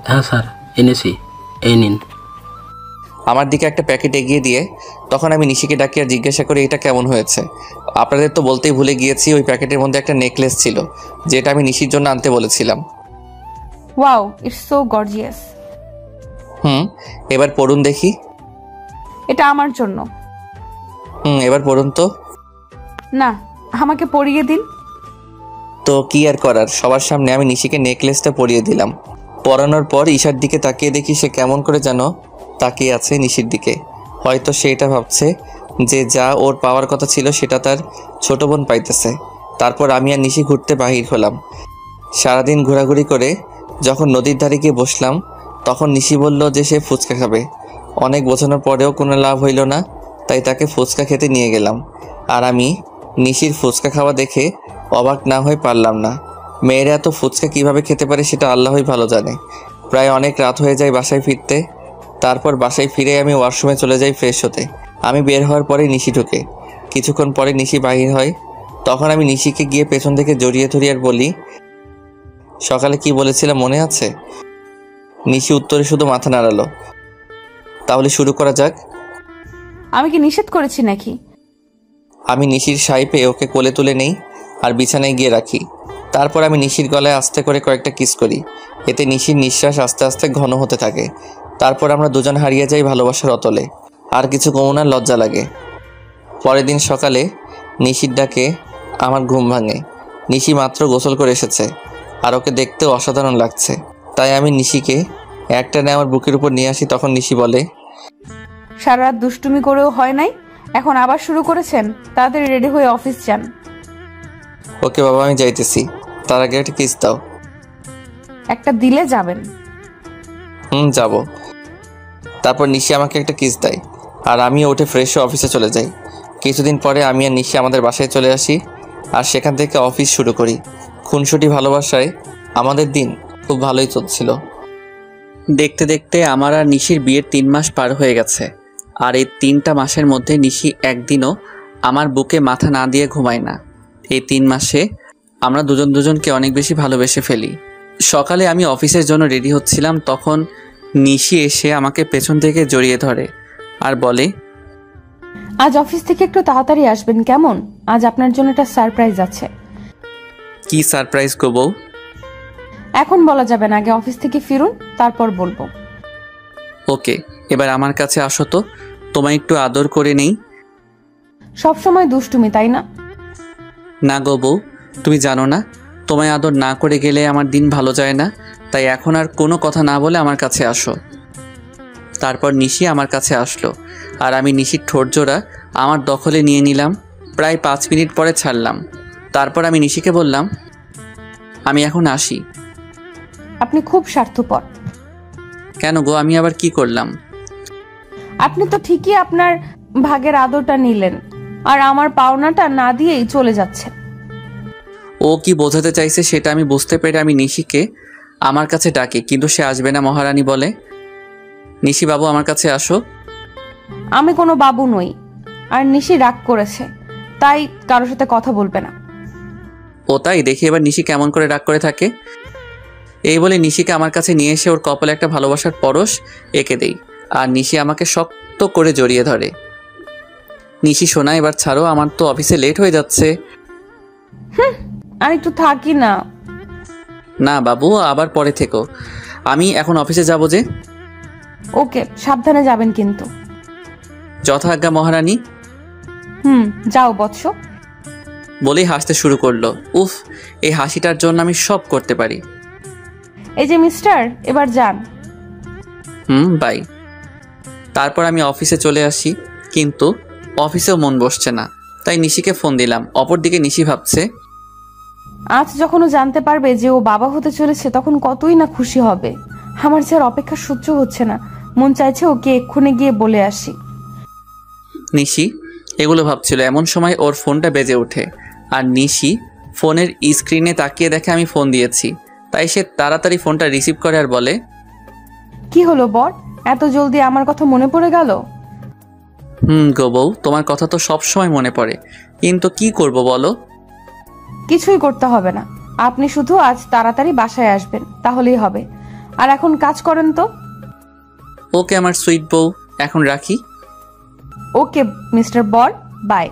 হ্যাঁ স্যার, এনেছি, এই নিন। আমার দিকে একটা প্যাকেট এগিয়ে দিয়ে তখন আমি নিশিকে ডাকিয়ে জিজ্ঞাসা করি, এটা কেমন হয়েছে? আপনাদের তো বলতেই ভুলে গিয়েছি, ওই প্যাকেটের মধ্যে একটা নেকলেস ছিল, যেটা আমি নিশির জন্য আনতে বলেছিলাম। Wow, it's so gorgeous. এবার পড়ুন দেখি। এটা আমার জন্য। এবার পড়ুন তো। না, আমাকে পরিয়ে দিন। তো কি আর করার, সবার সামনে আমি নিশিকে নেকলেসটা পরিয়ে দিলাম। পরানোর পর ঈশার দিকে তাকিয়ে দেখি সে কেমন করে যেন তাকিয়ে আছে নিশির দিকে। হয়তো সে এটা ভাবছে যে যা ওর পাওয়ার কথা ছিল সেটা তার ছোট বোন পাইতেছে। তারপর আমি আর নিশি ঘুরতে বাহির হলাম। সারাদিন ঘোরাঘুরি করে যখন নদীর ধারে গিয়ে বসলাম, তখন নিশি বলল যে সে ফুচকা খাবে। অনেক বোঝানোর পরেও কোনো লাভ হইল না, তাই তাকে ফুচকা খেতে নিয়ে গেলাম। আর আমি নিশির ফুচকা খাওয়া দেখে অবাক না হয়ে পারলাম না। মেয়েরা এত ফুচকা কিভাবে খেতে পারে সেটা আল্লাহই ভালো জানে। প্রায় অনেক রাত হয়ে যায় বাসায় ফিরতে। তারপর বাসায় ফিরে আমি ওয়াশরুমে চলে যাই ফ্রেশ হতে। আমি বের হওয়ার পরে নিশি ঢোকে। কিছুক্ষণ পরে নিশি বাহির হয়। তখন আমি নিশিকে গিয়ে পেছন থেকে জড়িয়ে ধরি আর বলি, সকালে কি বলেছিলাম মনে আছে? নিশি উত্তরে শুধু মাথা নাড়ালো। তাহলে শুরু করা যাক। আমি কি নিষেধ করেছি নাকি? আমি নিশির সাই পেয়ে ওকে কোলে তুলে নেই আর বিছানায় গিয়ে রাখি। তারপর আমি নিশির গলায় আস্তে করে কয়েকটা কিস করি। এতে নিশির নিঃশ্বাস আস্তে আস্তে ঘন হতে থাকে। তারপর আমরা দুজন হারিয়ে যাই ভালোবাসার অতলে। আর কিছু কমনার লজ্জা লাগে। পরের দিন সকালে নিশির ডাকে আমার ঘুম ভাঙে। নিশি মাত্র গোসল করে এসেছে আর ওকে দেখতেও অসাধারণ লাগছে। তাই আমি নিশিকে একটানে আমার বুকের উপর নিয়ে আসি। তখন নিশি বলে, সারা রাত দুষ্টুমি করেও হয় নাই, এখন আবার শুরু করেছেন? তাড়াতাড়ি রেডি হয়ে অফিস যান। ওকে বাবা, আমি যাইতেছি, তার আগে একটা কিস দাও। একটা দিলে যাবেন? যাব। তারপর নিশি আমাকে একটা কিস দেয় আর আমিও উঠে ফ্রেশ হয়ে অফিসে চলে যাই। কিছুদিন পরে আমি আর নিশি আমাদের বাসায় চলে আসি আর সেখান থেকে অফিস শুরু করি। খুনসুটি ভালোবাসায় আমাদের দিন খুব ভালোই চলছিল। দেখতে দেখতে আমার আর নিশির বিয়ের 3 মাস পার হয়ে গেছে। আর এই 3টা মাসের মধ্যে নিশি একদিনও আমার বুকে মাথা না দিয়ে ঘুমায় না। এই 3 মাসে আমরা দুজনকে অনেক বেশি ভালোবেসে ফেলি। সকালে আমি অফিসের জন্য রেডি হচ্ছিলাম, তখন নিশি এসে আমাকে পেছন থেকে জড়িয়ে ধরে আর বলে, আজ অফিস থেকে একটু তাড়াতাড়ি আসবেন কেমন? আজ আপনার জন্য একটা সারপ্রাইজ আছে। কি সারপ্রাইজ গো বউ? এখন বলা যাবে না, আগে অফিস থেকে ফিরুন, তারপর বলবো। ওকে, এবার আমার কাছে আসো তো, তোমায় একটু আদর করে নেই। সবসময় দুষ্টুমি, তাই না? না গো বউ, তুমি জানো না, তোমায় আদর না করে গেলে আমার দিন ভালো যায় না। তাই এখন আর কোনো কথা না বলে আমার কাছে আসো। তারপর নিশি আমার কাছে আসলো আর আমি নিশির ঠোঁট জোড়া আমার দখলে নিয়ে নিলাম। প্রায় 5 মিনিট পরে ছাড়লাম। তারপর আমি নিশিকে বললাম, আমি এখন আসি। আপনি খুব স্বার্থপর। কেন গো, আমি আবার কি করলাম? আপনি তো ঠিকই আপনার ভাগের আদরটা নিলেন আর আমার পাওনাটা না দিয়েই চলে যাচ্ছেন। ও কি বোঝাতে চাইছে সেটা আমি বুঝতে পেরে আমি নিশিকে আমার কাছে ডাকি, কিন্তু সে আসবে না। মহারানী বলে, নিশি বাবু আমার কাছে আসো। আমি কোনো বাবু নই, আর নিশি রাগ করেছে, তাই কারোর সাথে কথা বলবে না। ও তাই? দেখি এবার নিশি কেমন করে রাগ করে থাকে। এই বলে নিশিকে আমার কাছে নিয়ে এসে ওর কপালে একটা ভালোবাসার পরশ এঁকে দেই আর নিশি আমাকে শক্ত করে জড়িয়ে ধরে। নিশি শোনা, এবার ছাড়ো, আমার তো অফিসে লেট হয়ে যাচ্ছে। আর একটু থাকি না। না বাবু, আবার পরে থেকো, আমি এখন অফিসে যাব যে। ওকে, সাবধানে যাবেন কিন্তু। যথাজ্ঞা মহারানী। যাও বৎস। বলেই হাসতে শুরু করলো। উফ, এই হাসিটার জন্য আমি সব করতে পারি। এই যে মিস্টার, এবার যান। বাই। তারপর আমি অফিসে চলে আসি, কিন্তু অফিসেও মন বসছে না। তাই নিশিকে ফোন দিলাম। অপরদিকে নিশি ভাবছে, আজ যখন ও জানতে পারবে যে ও বাবা হতে চলেছে তখন কতই না খুশি হবে। আমার যে আর অপেক্ষা সহ্য হচ্ছে না, মন চাইছে ওকে এক্ষুনি গিয়ে বলে আসি। নিশি এগুলো ভাবছিল, এমন সময় ওর ফোনটা বেজে ওঠে আর নিশি ফোনের স্ক্রিনে তাকিয়ে দেখে আমি ফোন দিয়েছি। তাই সে তাড়াতাড়ি ফোনটা রিসিভ করে আর বলে, কি হলো বর, এত জলদি আমার কথা মনে পড়ে গেল? গো বউ, তোমার কথা তো সব সময় মনে পড়ে, কিন্তু কি করব বলো? কিছুই করতে হবে না, আপনি শুধু আজ তাড়াতাড়ি বাসায় আসবেন, তাহলেই হবে। আর এখন কাজ করেন তো। ওকে আমার সুইট বউ, এখন রাখি। ওকে মিস্টার বর, বাই।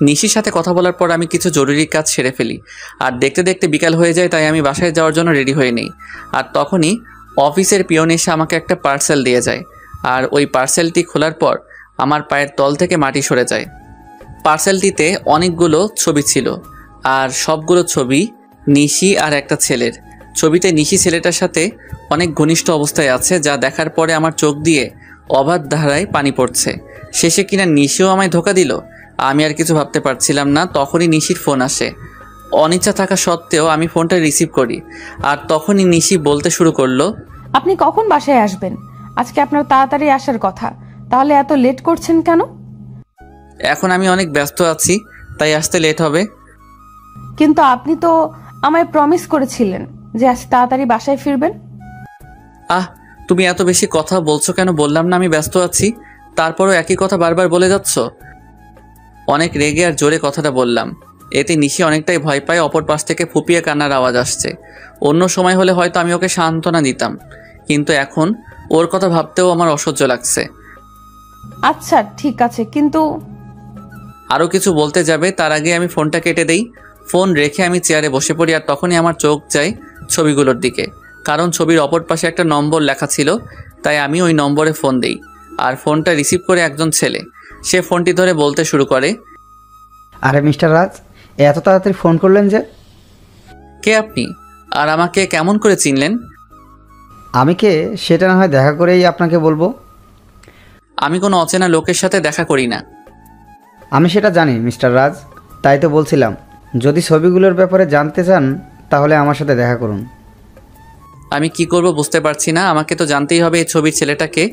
নিশির সাথে কথা বলার পর আমি কিছু জরুরি কাজ সেরে ফেলি আর দেখতে দেখতে বিকাল হয়ে যায়। তাই আমি বাসায় যাওয়ার জন্য রেডি হয়ে নেই। আর তখনই অফিসের পিয়ন এসে আমাকে একটা পার্সেল দিয়ে যায় আর ওই পার্সেলটি খোলার পর আমার পায়ের তল থেকে মাটি সরে যায়। পার্সেলটিতে অনেকগুলো ছবি ছিল আর সবগুলো ছবি নিশি আর একটা ছেলের। ছবিতে নিশি ছেলেটার সাথে অনেক ঘনিষ্ঠ অবস্থায় আছে, যা দেখার পরে আমার চোখ দিয়ে অবাধ ধারায় পানি পড়ছে। শেষে কিনা নিশিও আমায় ধোকা দিল। আমি আর কিছু ভাবতে পারছিলাম না। তখনই নিশির ফোন আসে। অনিচ্ছা থাকা সত্ত্বেও আমি ফোনটা রিসিভ করি আর তখনই নিশি বলতে শুরু করলো, আপনি কখন বাসায় আসবেন? আজকে আপনার তাড়াতাড়ি আসার কথা, তাহলে এত লেট করছেন কেন? এখন আমি অনেক ব্যস্ত আছি, তাই আসতে লেট হবে। কিন্তু আপনি তো আমায় প্রমিস করেছিলেন যে আজ তাড়াতাড়ি বাসায় ফিরবেন। তুমি এত বেশি কথা বলছো কেন? বললাম না আমি ব্যস্ত আছি, তারপরও একই কথা বারবার বলে যাচ্ছ। অনেক রেগে আর জোরে কথাটা বললাম। এতে নিশি অনেকটাই ভয় পায়। অপর পাশ থেকে ফুপিয়ে কান্নার আওয়াজ আসছে। অন্য সময় হলে হয়তো আমি ওকে সান্ত্বনা দিতাম, কিন্তু এখন ওর কথা ভাবতেও আমার অসহ্য লাগছে। আচ্ছা ঠিক আছে, কিন্তু আরও কিছু বলতে যাবে তার আগে আমি ফোনটা কেটে দেই। ফোন রেখে আমি চেয়ারে বসে পড়ি আর তখনই আমার চোখ যায় ছবিগুলোর দিকে, কারণ ছবির অপর পাশে একটা নম্বর লেখা ছিল। তাই আমি ওই নম্বরে ফোন দেই আর ফোনটা রিসিভ করে একজন ছেলে। সে ফোনটি ধরে বলতে শুরু করে, আরে মিস্টার রাজ, এত তাড়াতাড়ি ফোন করলেন যে? কে আপনি, আর আমাকে কেমন করে চিনলেন? আমি কে সেটা না হয় দেখা করেই আপনাকে বলবো। আমি কোনো অচেনা লোকের সাথে দেখা করি না। আমি সেটা জানি মিস্টার রাজ, তাই তো বলছিলাম যদি ছবিগুলোর ব্যাপারে জানতে চান তাহলে আমার সাথে দেখা করুন। আমি কি করব বুঝতে পারছি না। আমাকে তো জানতেই হবে এই ছবির ছেলেটাকে,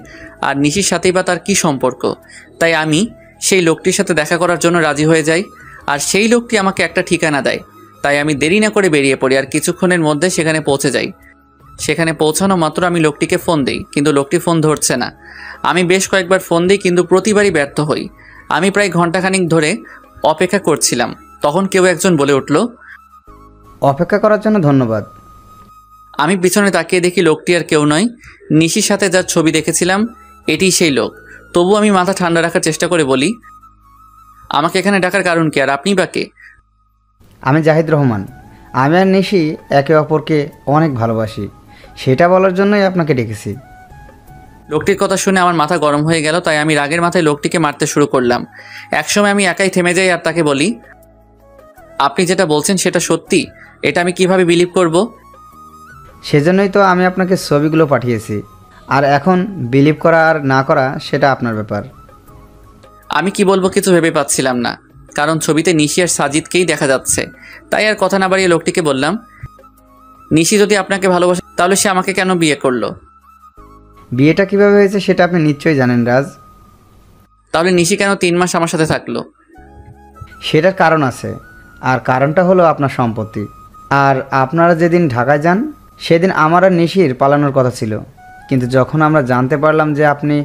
আর নিশির সাথেই বা তার কী সম্পর্ক। তাই আমি সেই লোকটির সাথে দেখা করার জন্য রাজি হয়ে যাই, আর সেই লোকটি আমাকে একটা ঠিকানা দেয়। তাই আমি দেরি না করে বেরিয়ে পড়ি, আর কিছুক্ষণের মধ্যে সেখানে পৌঁছে যাই। সেখানে পৌঁছানো মাত্র আমি লোকটিকে ফোন দিই, কিন্তু লোকটি ফোন ধরছে না। আমি বেশ কয়েকবার ফোন দিই, কিন্তু প্রতিবারই ব্যর্থ হই। আমি প্রায় ঘন্টাখানিক ধরে অপেক্ষা করছিলাম। তখন কেউ একজন বলে উঠল, অপেক্ষা করার জন্য ধন্যবাদ। আমি পিছনে তাকিয়ে দেখি লোকটি আর কেউ নয়, নিশির সাথে যার ছবি দেখেছিলাম এটিই সেই লোক। তবু আমি মাথা ঠান্ডা রাখার চেষ্টা করে বলি, আমাকে এখানে ডাকার কারণ কি, আর আপনি বা কে? আমি জাহিদ রহমান। আমি আর নিশি একে অপরকে অনেক ভালোবাসি, সেটা বলার জন্যই আপনাকে ডেকেছি। লোকটির কথা শুনে আমার মাথা গরম হয়ে গেল, তাই আমি রাগের মাথায় লোকটিকে মারতে শুরু করলাম। একসময় আমি একাই থেমে যাই আর তাকে বলি, আপনি যেটা বলছেন সেটা সত্যি? এটা আমি কিভাবে বিলিভ করব? সেজন্যই তো আমি আপনাকে ছবিগুলো পাঠিয়েছি, আর এখন বিলিভ করা আর না করা সেটা আপনার ব্যাপার। আমি কি বলবো কিছু ভেবে পাচ্ছিলাম না, কারণ ছবিতে নিশি আর সাজিদকেই দেখা যাচ্ছে। তাই আর কথা না বাড়িয়ে লোকটিকে বললাম, নিশি যদি আপনাকে ভালোবাসে তাহলে সে আমাকে কেন বিয়ে করলো? বিয়েটা কিভাবে হয়েছে সেটা আপনি নিশ্চয়ই জানেন রাজ। তাহলে নিশি কেন 3 মাস আমার সাথে থাকলো? সেটার কারণ আছে, আর কারণটা হলো আপনার সম্পত্তি। আর আপনারা যেদিন ঢাকায় যান সেদিন আমার আর নিশির পালানোর কথা ছিল, কিন্তু যখন আমরা জানতে পারলাম যে আপনি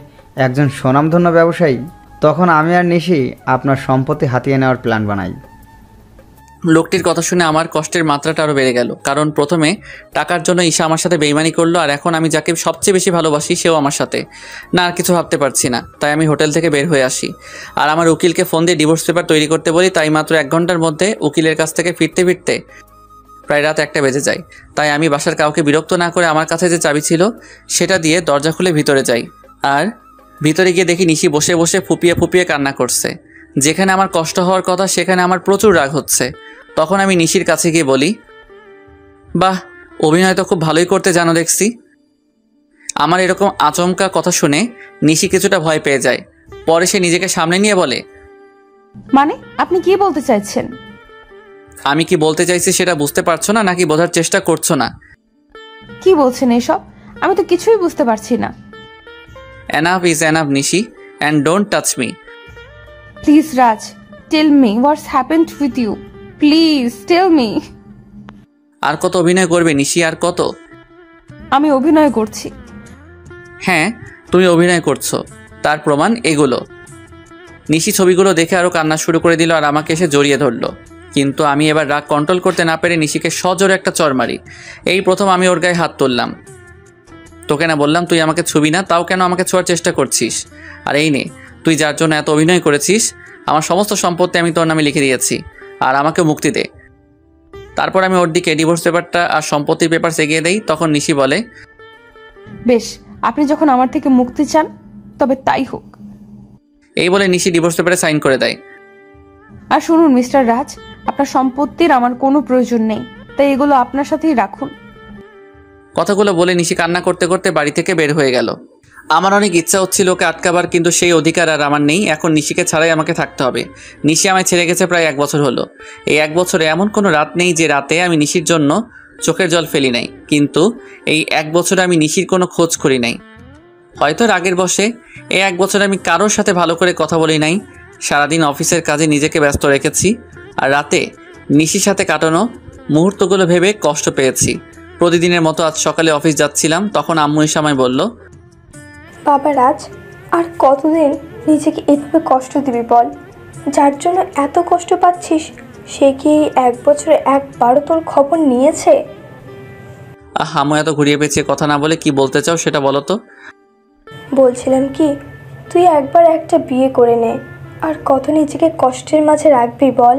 একজন স্বনামধন্য ব্যবসায়ী, তখন আমি আর নিশি আপনার সম্পত্তি হাতিয়ে নেওয়ার প্ল্যান বানাই। লোকটির কথা শুনে আমার কষ্টের মাত্রাটা আরও বেড়ে গেল, কারণ প্রথমে টাকার জন্য ঈশা আমার সাথে বেইমানি করলো, আর এখন আমি যাকে সবচেয়ে বেশি ভালোবাসি সেও আমার সাথে। না, আর কিছু ভাবতে পারছি না। তাই আমি হোটেল থেকে বের হয়ে আসি, আর আমার উকিলকে ফোন দিয়ে ডিভোর্স পেপার তৈরি করতে বলি। তাই মাত্র 1 ঘন্টার মধ্যে উকিলের কাছ থেকে ফিরতে ফিরতে প্রায় রাত 1টা বেজে যায়। তাই আমি বাসার কাউকে বিরক্ত না করে আমার কাছে যে চাবি ছিল সেটা দিয়ে দরজা খুলে ভিতরে যাই, আর ভিতরে গিয়ে দেখি নিশি বসে বসে ফুপিয়ে ফুপিয়ে কান্না করছে। যেখানে আমার কষ্ট হওয়ার কথা সেখানে আমার প্রচুর রাগ হচ্ছে। তখন আমি নিশির কাছে গিয়ে বলি, বাহ, অভিনয় তো খুব ভালোই করতে জানো দেখছি। আমার এরকম আচমকা কথা শুনে নিশি কিছুটা ভয় পেয়ে যায়। পরে সে নিজেকে সামনে নিয়ে বলে, মানে আপনি কি বলতে চাইছেন? আমি কি বলতে চাইছি সেটা বুঝতে পারছো না, নাকি বোঝার চেষ্টা করছো না? কি বলছেন এসব? আমি তো কিছুই বুঝতে পারছি না। Enough is enough Nishi, and don't touch me. Please Raj, tell me what's happened with you. Please tell me. আর কত অভিনয় করবে নিশি, আর কত? আমি অভিনয় করছি। হ্যাঁ, তুমি অভিনয় করছো, তার প্রমাণ এগুলো। নিশি ছবিগুলো দেখে আরও কান্না শুরু করে দিল, আর আমাকে এসে জড়িয়ে ধরলো। কিন্তু আমি এবার রাগ কন্ট্রোল করতে না পেরে নিশিকে সজোরে একটা চড় মারি। এই প্রথম আমি ওর গায়ে হাত তুললাম। তোকে না বললাম তুই আমাকে ছবি না, তাও কেন আমাকে ছোঁয়ার চেষ্টা করছিস? আর এই নে, তুই যার জন্য এত অভিনয় করেছিস, আমার সমস্ত সম্পত্তি আমি তোর নামে লিখে দিয়েছি, আর আমাকে মুক্তি দে। তারপর আমি ওর দিকে ডিভোর্স পেপারটা আর সম্পত্তির পেপার এগিয়ে দেই। তখন নিশি বলে, বেশ, আপনি যখন আমার থেকে মুক্তি চান তবে তাই হোক। এই বলে নিশি ডিভোর্স পেপারে সাইন করে দেয়। আর শুনুন মিস্টার রাজ, আপনার সম্পত্তির আমার কোনো প্রয়োজন নেই, তাই এগুলো আপনার সাথেই রাখুন। কথাগুলো বলে নিশি কান্না করতে করতে বাড়ি থেকে বের হয়ে গেল। আমার অনেক ইচ্ছা হচ্ছিল ওকে আটকাবার, কিন্তু সেই অধিকার আর আমার নেই। এখন নিশিকে ছাড়াই আমাকে থাকতে হবে। নিশি আমায় ছেড়ে গেছে প্রায় 1 বছর হলো। এই 1 বছরে এমন কোনো রাত নেই যে রাতে আমি নিশির জন্য চোখের জল ফেলি নাই, কিন্তু এই 1 বছরে আমি নিশির কোনো খোঁজ করি নাই। হয়তো রাগের বশে এই 1 বছরে আমি কারোর সাথে ভালো করে কথা বলি নাই। সারাদিন অফিসের কাজে নিজেকে ব্যস্ত রেখেছি, আর রাতে নিশির সাথে কাটানো মুহূর্তগুলো ভেবে কষ্ট পেয়েছি। প্রতিদিনের মতো আজ সকালে অফিস যাচ্ছিলাম, তখন আম্মু এসে আমায় বলল, বাবা রাজ, আর কতদিন নিজেকে এভাবে কষ্ট দিবি বল? যার জন্য এত কষ্ট পাচ্ছিস সে কি 1 বছরে একবারও তোর খবর নিয়েছে? আম্মু এত ঘুরিয়ে পেঁচিয়ে কথা না বলে কি বলতে চাও সেটা বলো তো। বলছিলাম কি, তুই একবার একটা বিয়ে করে নে, আর কত নিজেকে কষ্টের মাঝে রাখবি বল?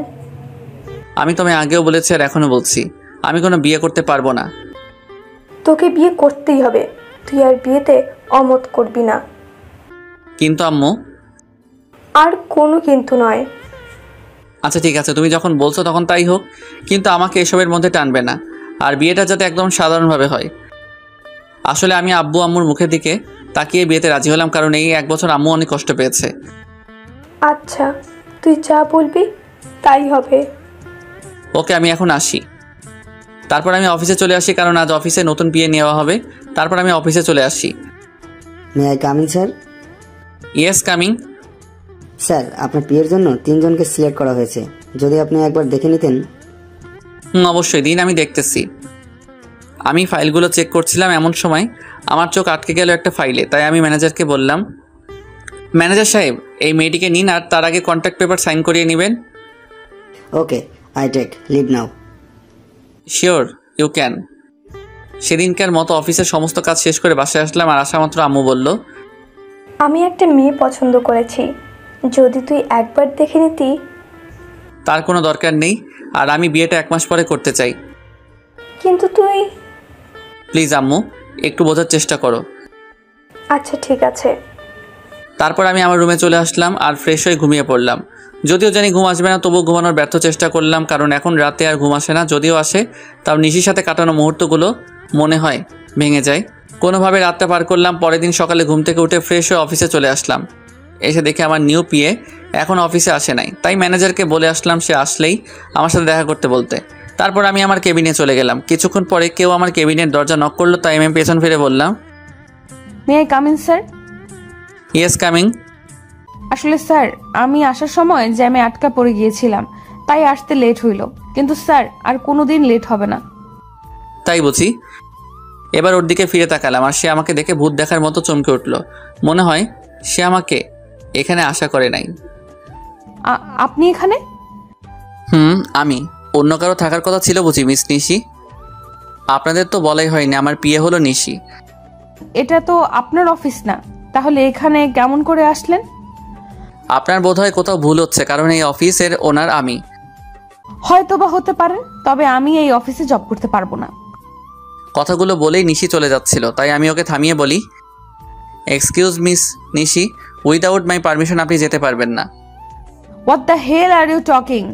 আমি তোমায় আগেও বলেছি আর এখনো বলছি, আমি কোনো বিয়ে করতে পারবো না। তোকে বিয়ে করতেই হবে, তুই আর বিয়েতে অমত করবি না। কিন্তু আম্মু। আর কোনো কিন্তু নয়। আচ্ছা ঠিক আছে, তুমি যখন বলছো তখন তাই হোক, কিন্তু আমাকে এসবের মধ্যে টানবে না। আর বিয়েটা যাতে একদম সাধারণভাবে হয়। আসলে আমি আব্বু আম্মুর মুখের দিকে তাকিয়ে বিয়েতে রাজি হলাম, কারণ এই 1 বছর আম্মু অনেক কষ্ট পেয়েছে। আচ্ছা, তুই যা বলবি তাই হবে। ওকে, আমি এখন আসি। তারপর আমি অফিসে চলে আসি, কারণ আজ অফিসে নতুন বিয়ে নেওয়া হবে। তারপর আমি অফিসে চলে আসি। May I coming sir? Yes, coming. Sir, আপনার বিয়ের জন্য 3 জনকে সিলেক্ট করা হয়েছে, যদি আপনি একবার দেখে নিতেন। অবশ্যই দিন, আমি দেখতেছি। আমি ফাইলগুলো চেক করছিলাম, এমন সময় আমার চোখ আটকে গেল একটা ফাইলে। তাই আমি ম্যানেজারকে বললাম, ম্যানেজার সাহেব, এই মেয়েটিকে নিন, আর তার আগে কন্ট্রাক্ট পেপার সাইন করিয়ে নেবেন। Okay, I take leave now. Sure, you can. সেদিনকার মতো অফিসের সমস্ত কাজ শেষ করে বাসায় আসলাম, আর আসা মাত্র আম্মু বলল, আমি একটা মেয়ে পছন্দ করেছি, যদি তুই একবার দেখে নিতি। তার কোনো দরকার নেই, আর আমি বিয়েটা 1 মাস পরে করতে চাই। কিন্তু তুই। প্লিজ আম্মু, একটু বোঝার চেষ্টা করো। আচ্ছা ঠিক আছে। তারপর আমি আমার রুমে চলে আসলাম আর ফ্রেশ হয়ে ঘুমিয়ে পড়লাম। যদিও জানি ঘুম আসবে না, তবুও ঘুমানোর ব্যর্থ চেষ্টা করলাম, কারণ এখন রাতে আর ঘুম আসে না। যদিও আসে, তাও নিশির সাথে কাটানো মুহূর্তগুলো মনে হয় ভেঙে যায়। কোনোভাবে রাতটা পার করলাম। পরের দিন সকালে ঘুম থেকে উঠে ফ্রেশ হয়ে অফিসে চলে আসলাম। এসে দেখে আমার নিউ পিএ এখন অফিসে আসে নাই। তাই ম্যানেজারকে বলে আসলাম সে আসলেই আমার সাথে দেখা করতে বলতে। তারপর আমি আমার কেবিনে চলে গেলাম। কিছুক্ষণ পরে কেউ আমার কেবিনের দরজা নক করলো, তাই আমি পেছন ফিরে বললাম, may I come in sir? Yes, coming. আসলে স্যার, আমি আসার সময় জ্যামে আটকা পড়ে গিয়েছিলাম, তাই আসতে লেট হইল। কিন্তু স্যার, আর কোনোদিন লেট হবে না। তাই বুঝি? এবার ওর দিকে ফিরে তাকালাম, আর সে আমাকে দেখে ভূত দেখার মতো চমকে উঠল। মনে হয় সে আমাকে এখানে আশা করে নাই। আপনি এখানে? আমি। অন্য কারো থাকার কথা ছিল বুঝি মিস নিশি? আপনাদের তো বলাই হয়নি আমার পিএ হলো নিশি। এটা তো আপনার অফিস না, তাহলে এখানে কেমন করে আসলেন? আপনার বোধহয় কোথাও ভুল হচ্ছে, কারণ এই অফিসের ওনার আমি। হয়তো বা হতে পারেন, তবে আমি এই অফিসে জব করতে পারবো না। কথাগুলো বলেই নিশি চলে যাচ্ছিল, তাই আমি ওকে থামিয়ে বলি, excuse miss Nishi, without my permission আপনি যেতে পারবেন না। What the hell are you talking?